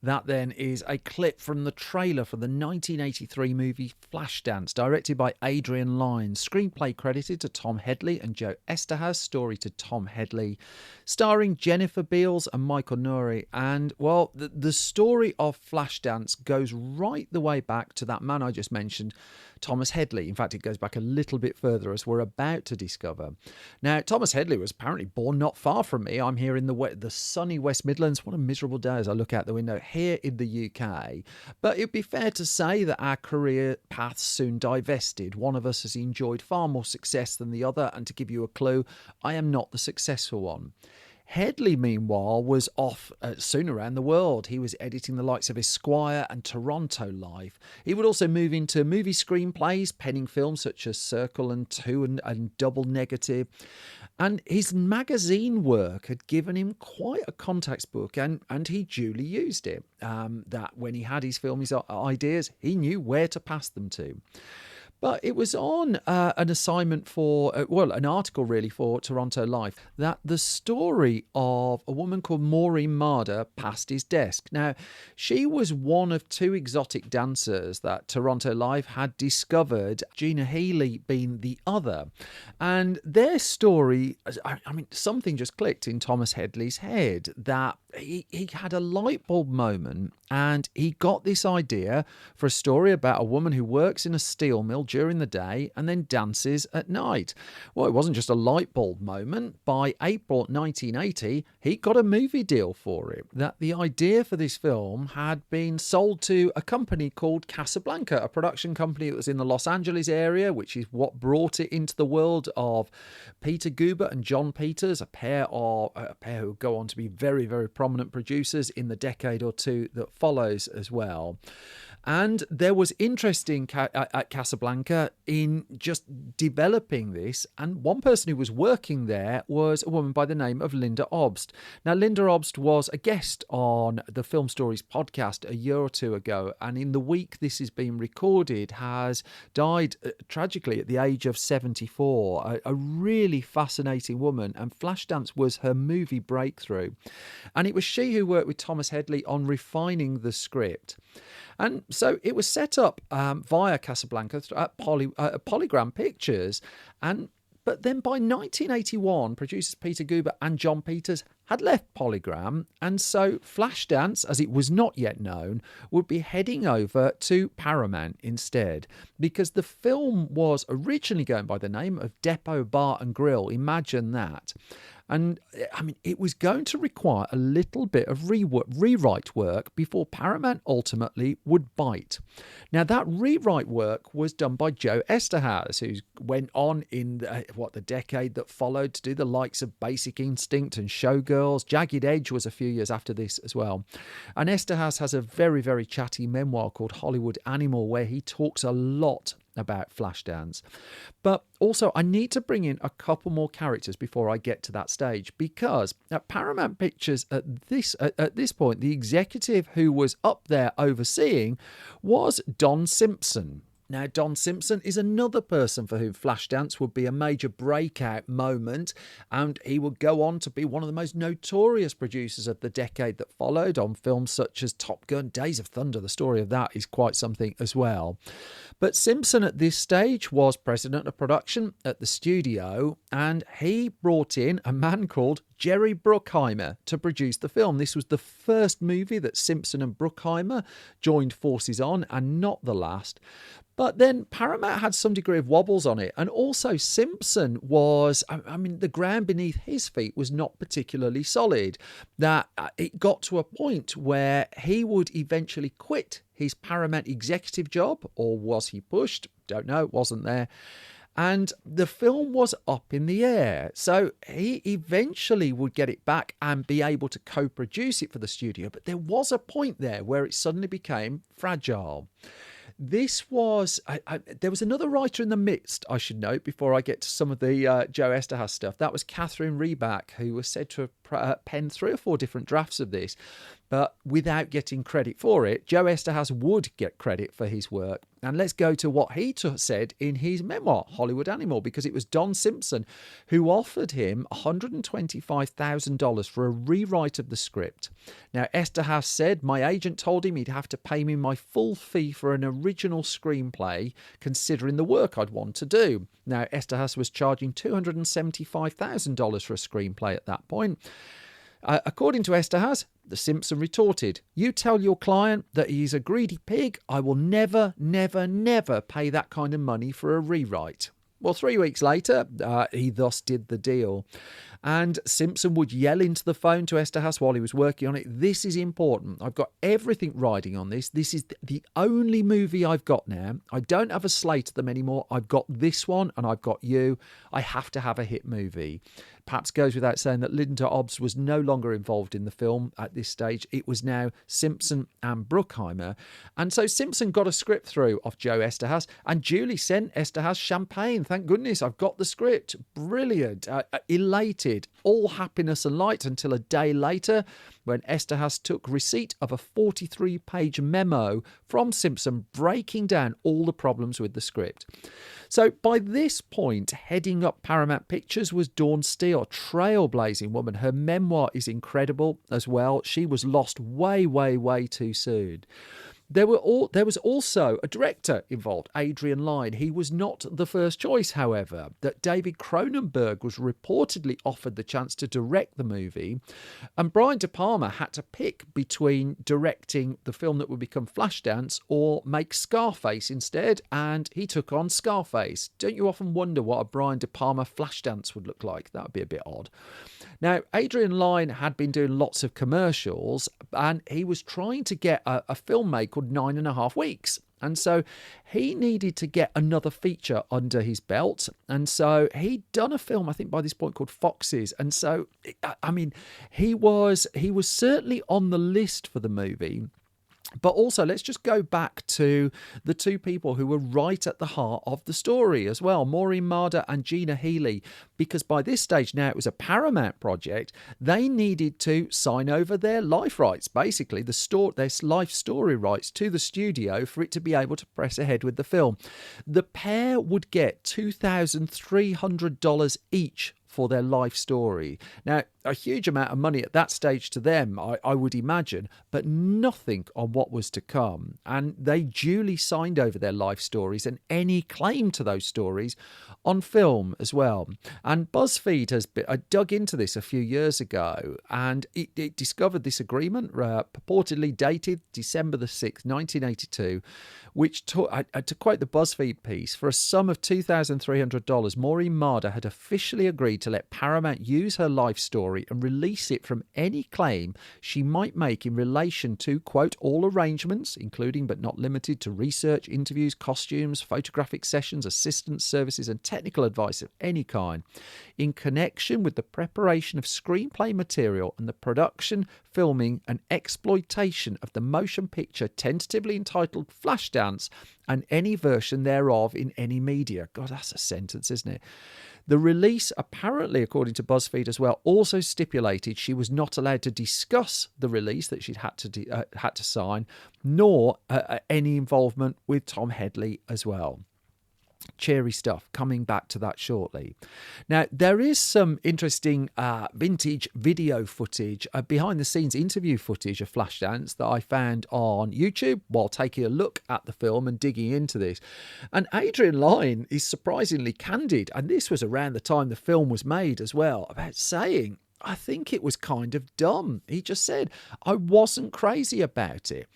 That then is a clip from the trailer for the 1983 movie Flashdance, directed by Adrian Lyne. Screenplay credited to Tom Hedley and Joe Esterhaz, story to Tom Hedley, starring Jennifer Beals and Michael Nouri. And, well, the story of Flashdance goes right the way back to that man I just mentioned, Thomas Hedley. In fact, it goes back a little bit further, as we're about to discover. Now, Thomas Hedley was apparently born not far from me. I'm here in the sunny West Midlands. What a miserable day as I look out the window here in the UK. But it'd be fair to say that our career paths soon divested. One of us has enjoyed far more success than the other, and to give you a clue, I am not the successful one. Hedley, meanwhile, was off soon around the world. He was editing the likes of Esquire and Toronto Life. He would also move into movie screenplays, penning films such as Circle and Two and Double Negative. And his magazine work had given him quite a contacts book, and he duly used it. That when he had his film, his ideas, he knew where to pass them to. But it was on an assignment for, an article really for Toronto Life, that the story of a woman called Maureen Marder passed his desk. Now, she was one of 2 exotic dancers that Toronto Life had discovered, Gina Healy being the other. And their story, something just clicked in Thomas Hedley's head, that he had a light bulb moment, and he got this idea for a story about a woman who works in a steel mill during the day and then dances at night. Well, it wasn't just a light bulb moment. By April 1980, he got a movie deal for it. That the idea for this film had been sold to a company called Casablanca, a production company that was in the Los Angeles area, which is what brought it into the world of Peter Guber and John Peters, a pair who go on to be very, very prominent producers in the decade or two that follows as well. And there was interest at Casablanca in just developing this. And one person who was working there was a woman by the name of Linda Obst. Now, Linda Obst was a guest on the Film Stories podcast a year or two ago. And in the week this is being recorded, has died tragically at the age of 74. A really fascinating woman. And Flashdance was her movie breakthrough. And it was she who worked with Thomas Headley on refining the script. And so it was set up via Casablanca at Polygram Pictures. But then by 1981, producers Peter Guber and John Peters had left Polygram. And so Flashdance, as it was not yet known, would be heading over to Paramount instead. Because the film was originally going by the name of Depot Bar and Grill. Imagine that. And I mean, it was going to require a little bit of rewrite work before Paramount ultimately would bite. Now, that rewrite work was done by Joe Eszterhas, who went on in the decade that followed to do the likes of Basic Instinct and Showgirls. Jagged Edge was a few years after this as well. And Eszterhas has a very, very chatty memoir called Hollywood Animal, where he talks a lot about Flashdance. But also, I need to bring in a couple more characters before I get to that stage, because at Paramount Pictures at this point, the executive who was up there overseeing was Don Simpson. Now, Don Simpson is another person for whom Flashdance would be a major breakout moment, and he would go on to be one of the most notorious producers of the decade that followed on films such as Top Gun, Days of Thunder. The story of that is quite something as well. But Simpson at this stage was president of production at the studio, and he brought in a man called Jerry Bruckheimer to produce the film. This was the first movie that Simpson and Bruckheimer joined forces on, and not the last. But then Paramount had some degree of wobbles on it. And also Simpson was, the ground beneath his feet was not particularly solid. That it got to a point where he would eventually quit his Paramount executive job, or was he pushed? Don't know, wasn't there. And the film was up in the air. So he eventually would get it back and be able to co-produce it for the studio. But there was a point there where it suddenly became fragile. This was, there was another writer in the midst, I should note, before I get to some of the Joe Eszterhas stuff. That was Catherine Reback, who was said to have penned 3 or 4 different drafts of this. But without getting credit for it, Joe Eszterhas would get credit for his work. And let's go to what he said in his memoir, Hollywood Animal, because it was Don Simpson who offered him $125,000 for a rewrite of the script. Now, Eszterhas said, my agent told him he'd have to pay me my full fee for an original screenplay, considering the work I'd want to do. Now, Eszterhas was charging $275,000 for a screenplay at that point. According to Eszterhas, the Simpson retorted, you tell your client that he's a greedy pig. I will never, never, never pay that kind of money for a rewrite. Well, 3 weeks later, he thus did the deal. And Simpson would yell into the phone to Eszterhas while he was working on it. This is important. I've got everything riding on this. This is the only movie I've got now. I don't have a slate of them anymore. I've got this one and I've got you. I have to have a hit movie. Perhaps goes without saying that Linda Obst was no longer involved in the film at this stage. It was now Simpson and Bruckheimer. And so Simpson got a script through off Joe Eszterhas and duly sent Eszterhas champagne. Thank goodness I've got the script. Brilliant. Elated. All happiness and light until a day later when Eszterhas took receipt of a 43-page memo from Simpson breaking down all the problems with the script. So by this point, heading up Paramount Pictures was Dawn Steele, a trailblazing woman. Her memoir is incredible as well. She was lost way, way, way too soon. There was also a director involved, Adrian Lyne. He was not the first choice, however. That David Cronenberg was reportedly offered the chance to direct the movie, and Brian De Palma had to pick between directing the film that would become Flashdance or make Scarface instead, and he took on Scarface. Don't you often wonder what a Brian De Palma Flashdance would look like? That would be a bit odd. Now, Adrian Lyne had been doing lots of commercials, and he was trying to get a film made called 9.5 Weeks. And so he needed to get another feature under his belt. And so he'd done a film, I think by this point, called Foxes. And so, I mean, he was certainly on the list for the movie. But also, let's just go back to the two people who were right at the heart of the story as well, Maureen Marder and Gina Healy, because by this stage now it was a Paramount project. They needed to sign over their life rights, basically, their life story rights to the studio for it to be able to press ahead with the film. The pair would get $2,300 each for their life story. Now, a huge amount of money at that stage to them, I would imagine, but nothing on what was to come. And they duly signed over their life stories and any claim to those stories on film as well. And BuzzFeed has dug into this a few years ago, and it discovered this agreement, purportedly dated December the 6th, 1982, which, to quote the BuzzFeed piece, for a sum of $2,300, Maureen Marder had officially agreed to let Paramount use her life story and release it from any claim she might make in relation to, quote, all arrangements, including but not limited to research, interviews, costumes, photographic sessions, assistance services, and technical advice of any kind, in connection with the preparation of screenplay material and the production, filming, and exploitation of the motion picture tentatively entitled Flashdance and any version thereof in any media. God, that's a sentence, isn't it? The release, apparently, according to BuzzFeed as well, also stipulated she was not allowed to discuss the release that she'd had to sign, nor any involvement with Tom Headley as well. Cheery stuff. Coming back to that shortly. Now, there is some interesting vintage video footage, behind the scenes interview footage of Flashdance that I found on YouTube while taking a look at the film and digging into this. And Adrian Lyne is surprisingly candid, and this was around the time the film was made as well, about saying, I think it was kind of dumb. He just said, I wasn't crazy about it.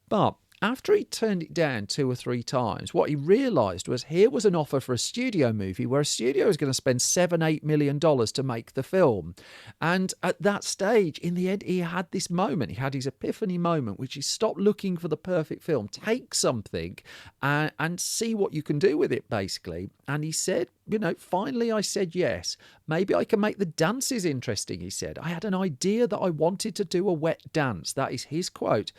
But after he turned it down 2 or 3 times, what he realised was here was an offer for a studio movie where a studio was going to spend $7-8 million to make the film. And at that stage, in the end, he had this moment. He had his epiphany moment, which is stop looking for the perfect film. Take something and see what you can do with it, basically. And he said, finally I said yes. Maybe I can make the dances interesting, he said. I had an idea that I wanted to do a wet dance. That is his quote.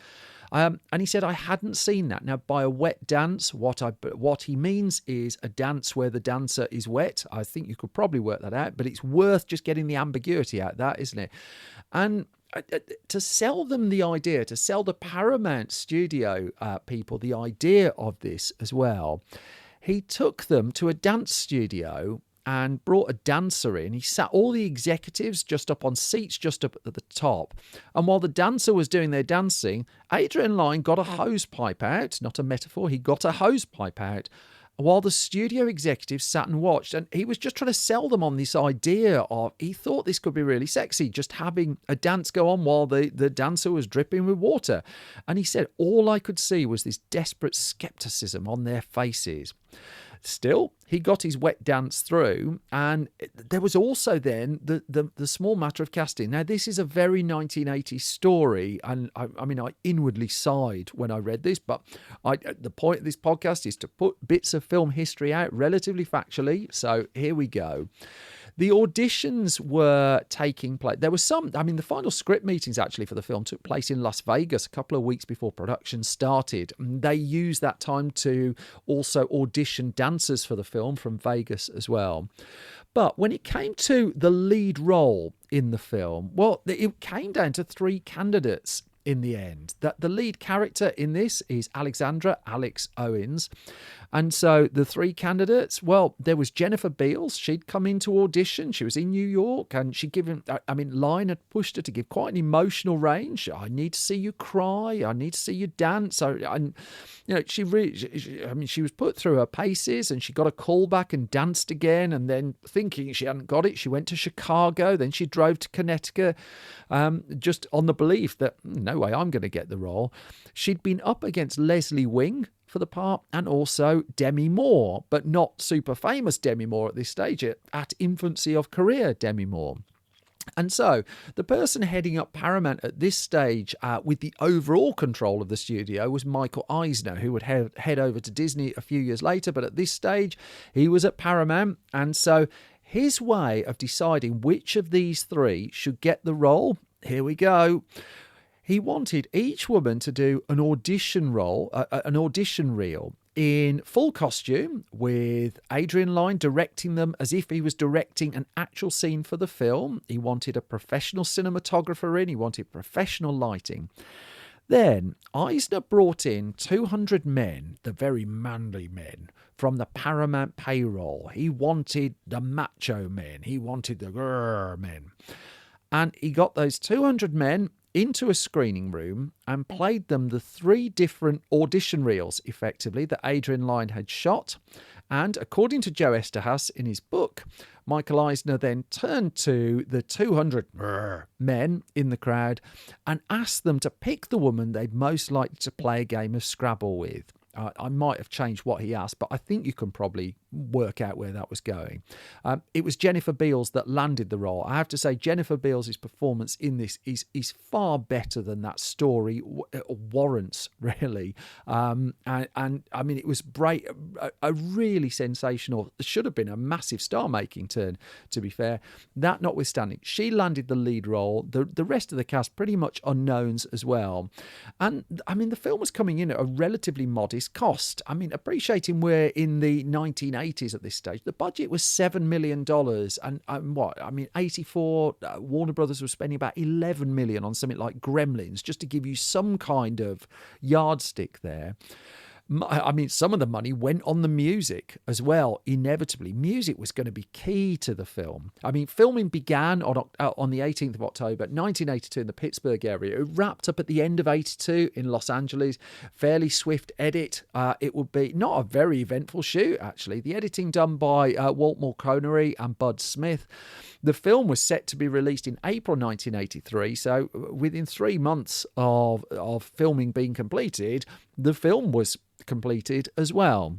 And he said, I hadn't seen that. Now, by a wet dance, what he means is a dance where the dancer is wet. I think you could probably work that out, but it's worth just getting the ambiguity out of that, isn't it? And to sell them the idea, to sell the Paramount studio people the idea of this as well, he took them to a dance studio and brought a dancer in. He sat all the executives just up on seats just up at the top. And while the dancer was doing their dancing, Adrian Lyne got a hosepipe out. Not a metaphor, he got a hosepipe out while the studio executives sat and watched. And he was just trying to sell them on this idea of, he thought this could be really sexy, just having a dance go on while the dancer was dripping with water. And he said, all I could see was this desperate skepticism on their faces. Still, he got his wet dance through, and there was also then the small matter of casting. Now, this is a very 1980s story, and I inwardly sighed when I read this, but the point of this podcast is to put bits of film history out relatively factually, so here we go. The auditions were taking place. There was the final script meetings actually for the film took place in Las Vegas a couple of weeks before production started. And they used that time to also audition dancers for the film from Vegas as well. But when it came to the lead role in the film, well, it came down to 3 candidates in the end. That the lead character in this is Alexandra Alex Owens. And so the three candidates, well, there was Jennifer Beals. She'd come into audition. She was in New York, and she'd given, Line had pushed her to give quite an emotional range. I need to see you cry. I need to see you dance. She was put through her paces, and she got a call back and danced again. And then, thinking she hadn't got it, she went to Chicago. Then she drove to Connecticut, just on the belief that no way I'm going to get the role. She'd been up against Leslie Wing for the part, and also Demi Moore, but not super famous Demi Moore at this stage, at infancy of career Demi Moore. And so the person heading up Paramount at this stage with the overall control of the studio was Michael Eisner, who would head over to Disney a few years later, but at this stage he was at Paramount. And so his way of deciding which of these three should get the role, here we go. He wanted each woman to do an audition reel in full costume, with Adrian Lyne directing them as if he was directing an actual scene for the film. He wanted a professional cinematographer in. He wanted professional lighting. Then Eisner brought in 200 men, the very manly men, from the Paramount payroll. He wanted the macho men. He wanted the grrr men. And he got those 200 men into a screening room and played them the three different audition reels, effectively, that Adrian Lyne had shot. And according to Joe Esterhazy in his book, Michael Eisner then turned to the 200 men in the crowd and asked them to pick the woman they'd most like to play a game of Scrabble with. I might have changed what he asked, but I think you can probably work out where that was going. It was Jennifer Beals that landed the role. I have to say, Jennifer Beals' performance in this is far better than that story warrants, really. And I mean, it was a really sensational, should have been a massive star-making turn, to be fair. That notwithstanding, she landed the lead role. The rest of the cast pretty much unknowns as well. And I mean, the film was coming in at a relatively modest cost. I mean, appreciating we're in the 1980s at this stage, the budget was $7 million, and 84, Warner Brothers was spending about $11 million on something like Gremlins, just to give you some kind of yardstick there. I mean, some of the money went on the music as well. Inevitably, music was going to be key to the film. I mean, filming began on the 18th of October, 1982 in the Pittsburgh area. It wrapped up at the end of 82 in Los Angeles. Fairly swift edit. It would be not a very eventful shoot, actually. The editing done by Walt Mulconey and Bud Smith. The film was set to be released in April 1983, so within 3 months of filming being completed, the film was completed as well.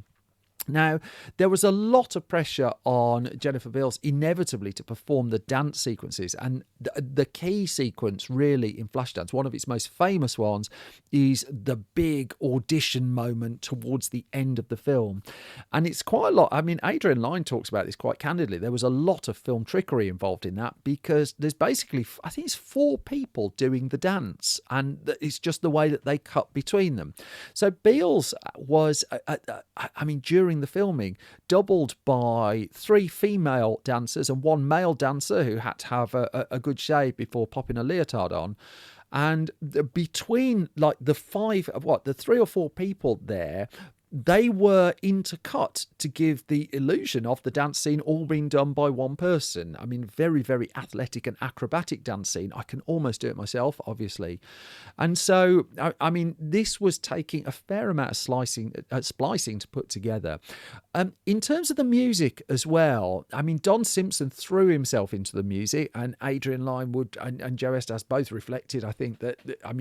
Now, there was a lot of pressure on Jennifer Beals inevitably to perform the dance sequences, and the key sequence really in Flashdance, one of its most famous ones, is the big audition moment towards the end of the film. And it's quite a lot. I mean, Adrian Lyne talks about this quite candidly. There was a lot of film trickery involved in that, because there's basically, I think it's 4 people doing the dance, and it's just the way that they cut between them. So Beals was, during the filming, doubled by 3 female dancers and 1 male dancer who had to have a good shave before popping a leotard on. And between the 3 or 4 people there, they were intercut to give the illusion of the dance scene all being done by one person. I mean, very, very athletic and acrobatic dance scene. I can almost do it myself, obviously. And so, I mean, this was taking a fair amount of splicing to put together. In terms of the music as well, I mean, Don Simpson threw himself into the music, and Adrian Lyne and Joe Estes both reflected, I think, that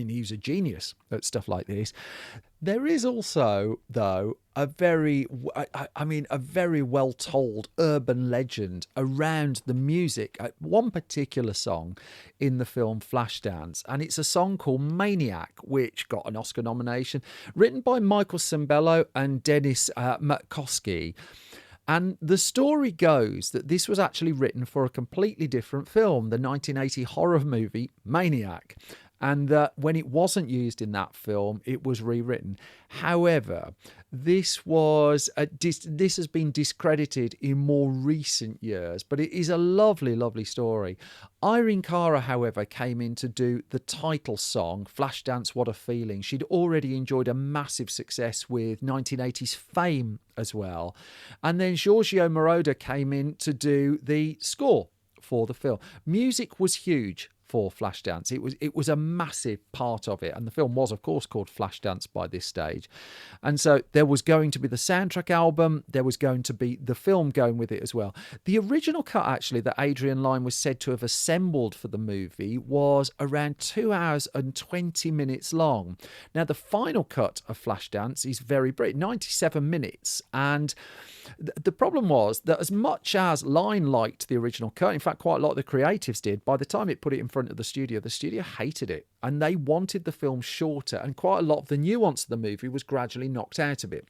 he was a genius at stuff like this. There is also, though, a very well-told urban legend around the music. One particular song in the film Flashdance, and it's a song called Maniac, which got an Oscar nomination, written by Michael Sembello and Dennis Matkowski. And the story goes that this was actually written for a completely different film, the 1980 horror movie Maniac. and that when it wasn't used in that film, it was rewritten. However, this has been discredited in more recent years, but it is a lovely, lovely story. Irene Cara, however, came in to do the title song, Flashdance, What a Feeling. She'd already enjoyed a massive success with 1980s Fame as well. And then Giorgio Moroder came in to do the score for the film. Music was huge for Flashdance. It was a massive part of it, and the film was, of course, called Flashdance by this stage. And so there was going to be the soundtrack album, there was going to be the film going with it as well. The original cut, actually, that Adrian Lyne was said to have assembled for the movie was around 2 hours and 20 minutes long. Now, the final cut of Flashdance is very brief, 97 minutes, and the problem was that as much as Lyne liked the original cut, in fact, quite a lot of the creatives did, by the time it put it in front of the studio hated it, and they wanted the film shorter, and quite a lot of the nuance of the movie was gradually knocked out of it.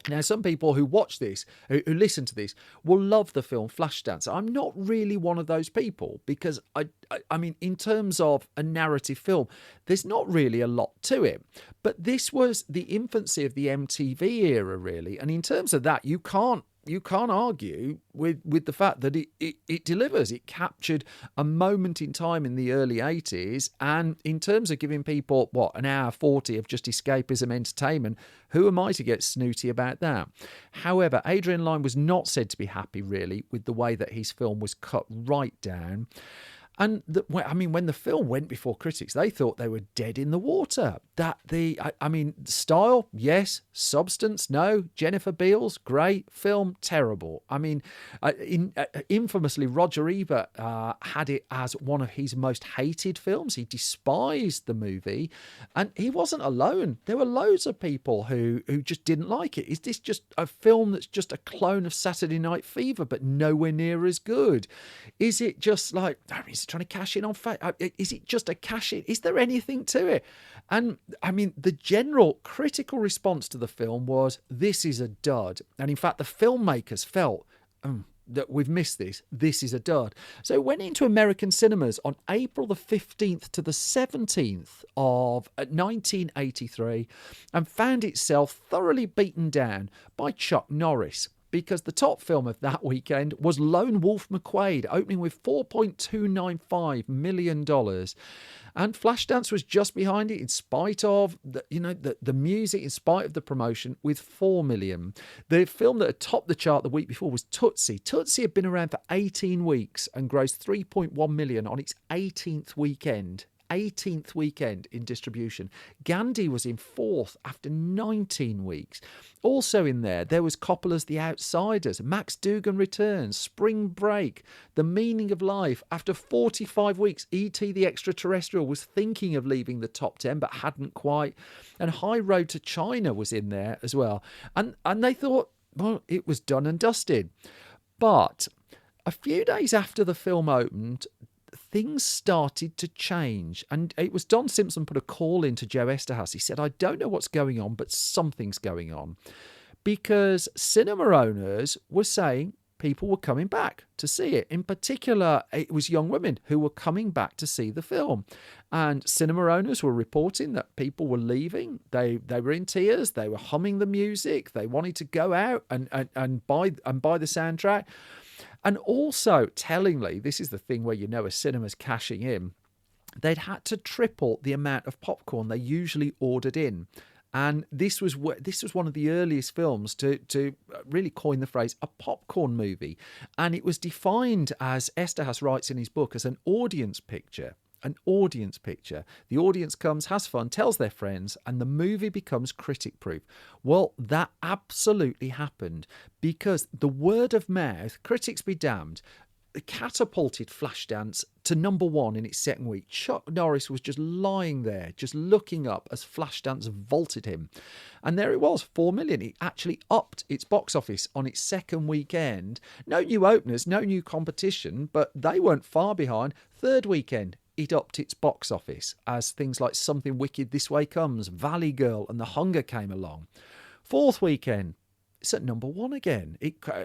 Now, some people who watch this, who listen to this, will love the film Flashdance. I'm not really one of those people, because I mean, in terms of a narrative film, there's not really a lot to it. But this was the infancy of the MTV era, really. And in terms of that, you can't argue with the fact that it delivers. It captured a moment in time in the early 80s, and in terms of giving people, an hour 40 of just escapism entertainment, who am I to get snooty about that? However, Adrian Lyne was not said to be happy, really, with the way that his film was cut right down. And when the film went before critics, they thought they were dead in the water. Style, yes. Substance, no. Jennifer Beals, great. Film, terrible. Infamously, Roger Ebert had it as one of his most hated films. He despised the movie, and he wasn't alone. There were loads of people who just didn't like it. Is this just a film that's just a clone of Saturday Night Fever, but nowhere near as good? Is it just like, is it trying to cash in on fame? Is it just a cash in? Is there anything to it? And the general critical response to the film was, this is a dud. And in fact, the filmmakers felt that we've missed this. This is a dud. So it went into American cinemas on April the 15th to the 17th of 1983 and found itself thoroughly beaten down by Chuck Norris, because the top film of that weekend was Lone Wolf McQuade, opening with $4.295 million. And Flashdance was just behind it, in spite of the music, in spite of the promotion, with $4 million. The film that had topped the chart the week before was Tootsie. Tootsie had been around for 18 weeks and grossed $3.1 million on its 18th weekend. 18th weekend in distribution. Gandhi was in fourth after 19 weeks. Also in there was Coppola's The Outsiders, Max Dugan Returns, Spring Break, The Meaning of Life. After 45 weeks, E.T. the Extraterrestrial was thinking of leaving the top 10 but hadn't quite. And High Road to China was in there as well. And they thought, well, it was done and dusted. But a few days after the film opened, things started to change, and it was Don Simpson put a call into Joe Esterhazy. He said, I don't know what's going on, but something's going on, because cinema owners were saying people were coming back to see it. In particular, it was young women who were coming back to see the film, and cinema owners were reporting that people were leaving. They were in tears. They were humming the music. They wanted to go out and buy the soundtrack. And also, tellingly, this is the thing where a cinema's cashing in, they'd had to triple the amount of popcorn they usually ordered in. And this was one of the earliest films to really coin the phrase a popcorn movie. And it was defined, as Esterhazy writes in his book, as an audience picture. An audience picture. The audience comes, has fun, tells their friends, and the movie becomes critic-proof. Well, that absolutely happened, because the word of mouth, critics be damned, catapulted Flashdance to number one in its second week. Chuck Norris was just lying there, just looking up as Flashdance vaulted him. And there it was, $4 million. It actually upped its box office on its second weekend. No new openers, no new competition, but they weren't far behind. Third weekend, it upped its box office as things like Something Wicked This Way Comes, Valley Girl and The Hunger came along. Fourth weekend, It's at number 1 again,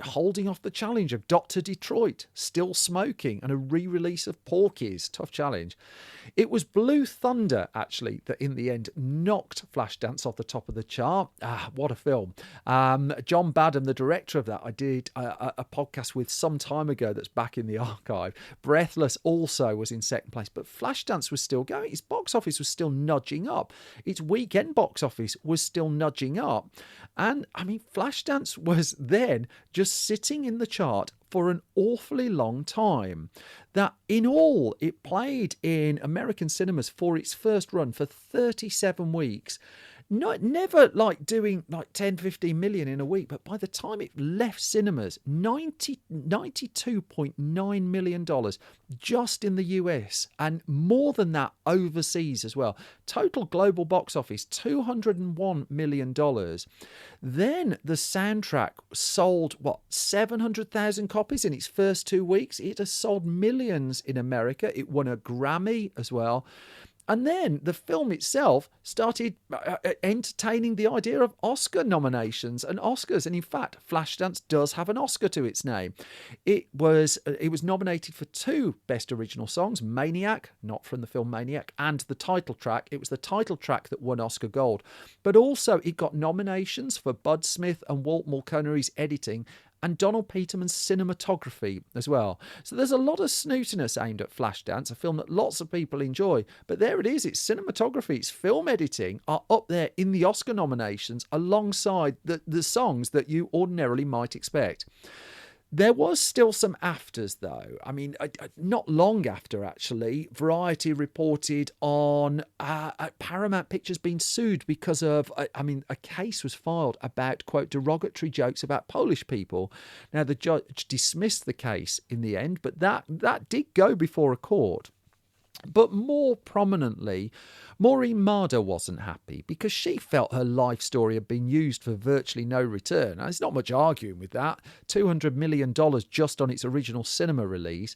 holding off the challenge of Dr. Detroit, Still Smoking, and a re-release of Porky's. Tough challenge. It was Blue Thunder, actually, that in the end knocked Flashdance off the top of the chart. What a film. John Badham, the director of that, I did a podcast with some time ago that's back in the archive. Breathless also was in second place, but Flashdance was still going. Its box office was still nudging up. Its weekend box office was still nudging up. And, I mean, Flashdance was then just sitting in the chart for an awfully long time. That in all, it played in American cinemas for its first run for 37 weeks. Never like doing like 10, 15 million in a week, but by the time it left cinemas, $92.9 million just in the US, and more than that overseas as well. Total global box office, $201 million. Then the soundtrack sold, 700,000 copies in its first 2 weeks. It has sold millions in America. It won a Grammy as well. And then the film itself started entertaining the idea of Oscar nominations and Oscars. And in fact, Flashdance does have an Oscar to its name. It was nominated for 2 Best Original Songs, Maniac, not from the film Maniac, and the title track. It was the title track that won Oscar Gold. But also it got nominations for Bud Smith and Walt Mulcahy's editing and Donald Peterman's cinematography as well. So there's a lot of snootiness aimed at Flashdance, a film that lots of people enjoy. But there it is, its cinematography, its film editing are up there in the Oscar nominations alongside the songs that you ordinarily might expect. There was still some afters, though. I mean, not long after, actually, Variety reported on Paramount Pictures being sued because of, a case was filed about, quote, derogatory jokes about Polish people. Now, the judge dismissed the case in the end, but that did go before a court. But more prominently, Maureen Marder wasn't happy because she felt her life story had been used for virtually no return. Now, there's not much arguing with that. $200 million just on its original cinema release.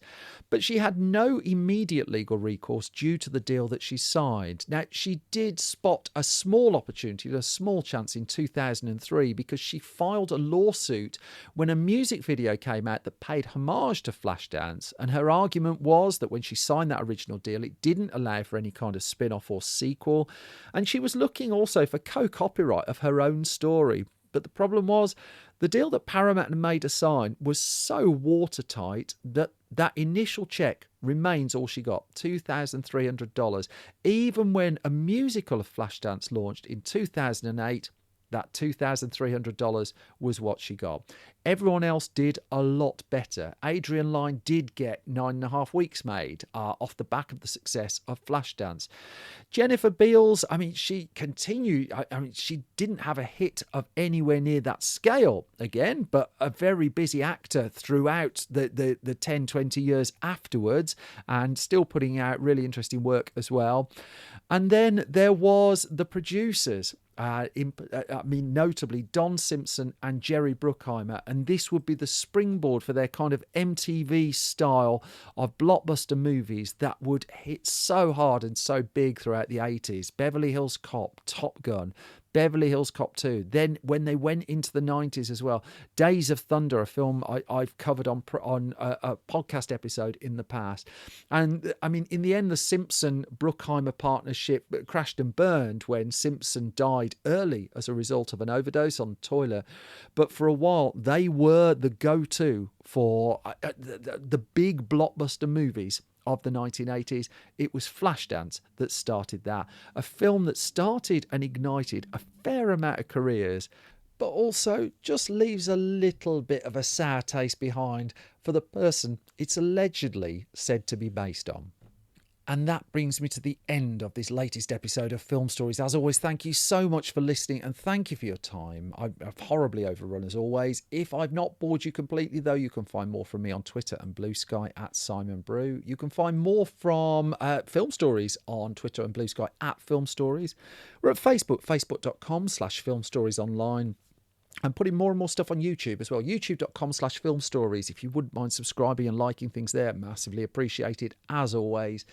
But she had no immediate legal recourse due to the deal that she signed. Now, she did spot a small opportunity, a small chance in 2003 because she filed a lawsuit when a music video came out that paid homage to Flashdance. And her argument was that when she signed that original deal, it didn't allow for any kind of spin-off or sequel, and she was looking also for co-copyright of her own story. But the problem was the deal that Paramount and made her sign was so watertight that that initial check remains all she got, $2,300. Even when a musical of Flashdance launched in 2008, that $2,300 was what she got. Everyone else did a lot better. Adrian Lyne did get 9.5 weeks made off the back of the success of Flashdance. Jennifer Beals, she continued. She didn't have a hit of anywhere near that scale again, but a very busy actor throughout the 10, 20 years afterwards, and still putting out really interesting work as well. And then there was the producers. Notably Don Simpson and Jerry Bruckheimer, and this would be the springboard for their kind of MTV style of blockbuster movies that would hit so hard and so big throughout the 80s. Beverly Hills Cop, Top Gun, Beverly Hills Cop 2. Then when they went into the 90s as well, Days of Thunder, a film I've covered on a podcast episode in the past. And in the end, the Simpson-Bruckheimer partnership crashed and burned when Simpson died early as a result of an overdose on the toilet. But for a while, they were the go-to for the big blockbuster movies of the 1980s. It was Flashdance that started that. A film that started and ignited a fair amount of careers, but also just leaves a little bit of a sour taste behind for the person it's allegedly said to be based on. And that brings me to the end of this latest episode of Film Stories. As always, thank you so much for listening and thank you for your time. I've horribly overrun as always. If I've not bored you completely, though, you can find more from me on Twitter and Blue Sky at Simon Brew. You can find more from Film Stories on Twitter and Blue Sky at Film Stories. We're at Facebook, facebook.com/Film Stories Online. I'm putting more and more stuff on YouTube as well. YouTube.com/film stories. If you wouldn't mind subscribing and liking things there, massively appreciated as always.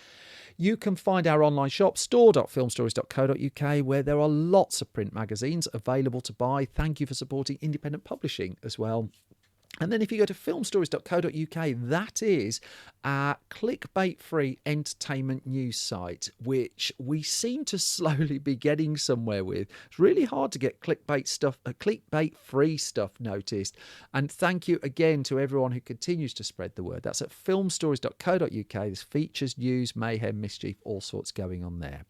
You can find our online shop, store.filmstories.co.uk, where there are lots of print magazines available to buy. Thank you for supporting independent publishing as well. And then if you go to filmstories.co.uk, that is our clickbait-free entertainment news site, which we seem to slowly be getting somewhere with. It's really hard to get clickbait-free stuff noticed. And thank you again to everyone who continues to spread the word. That's at filmstories.co.uk. There's features, news, mayhem, mischief, all sorts going on there.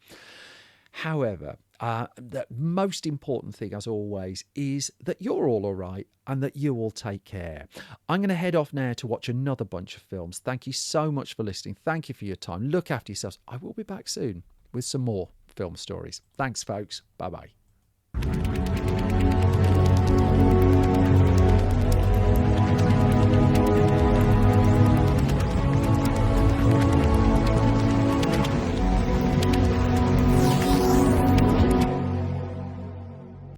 However, the most important thing, as always, is that you're all right and that you all take care. I'm going to head off now to watch another bunch of films. Thank you so much for listening. Thank you for your time. Look after yourselves. I will be back soon with some more film stories. Thanks, folks. Bye-bye.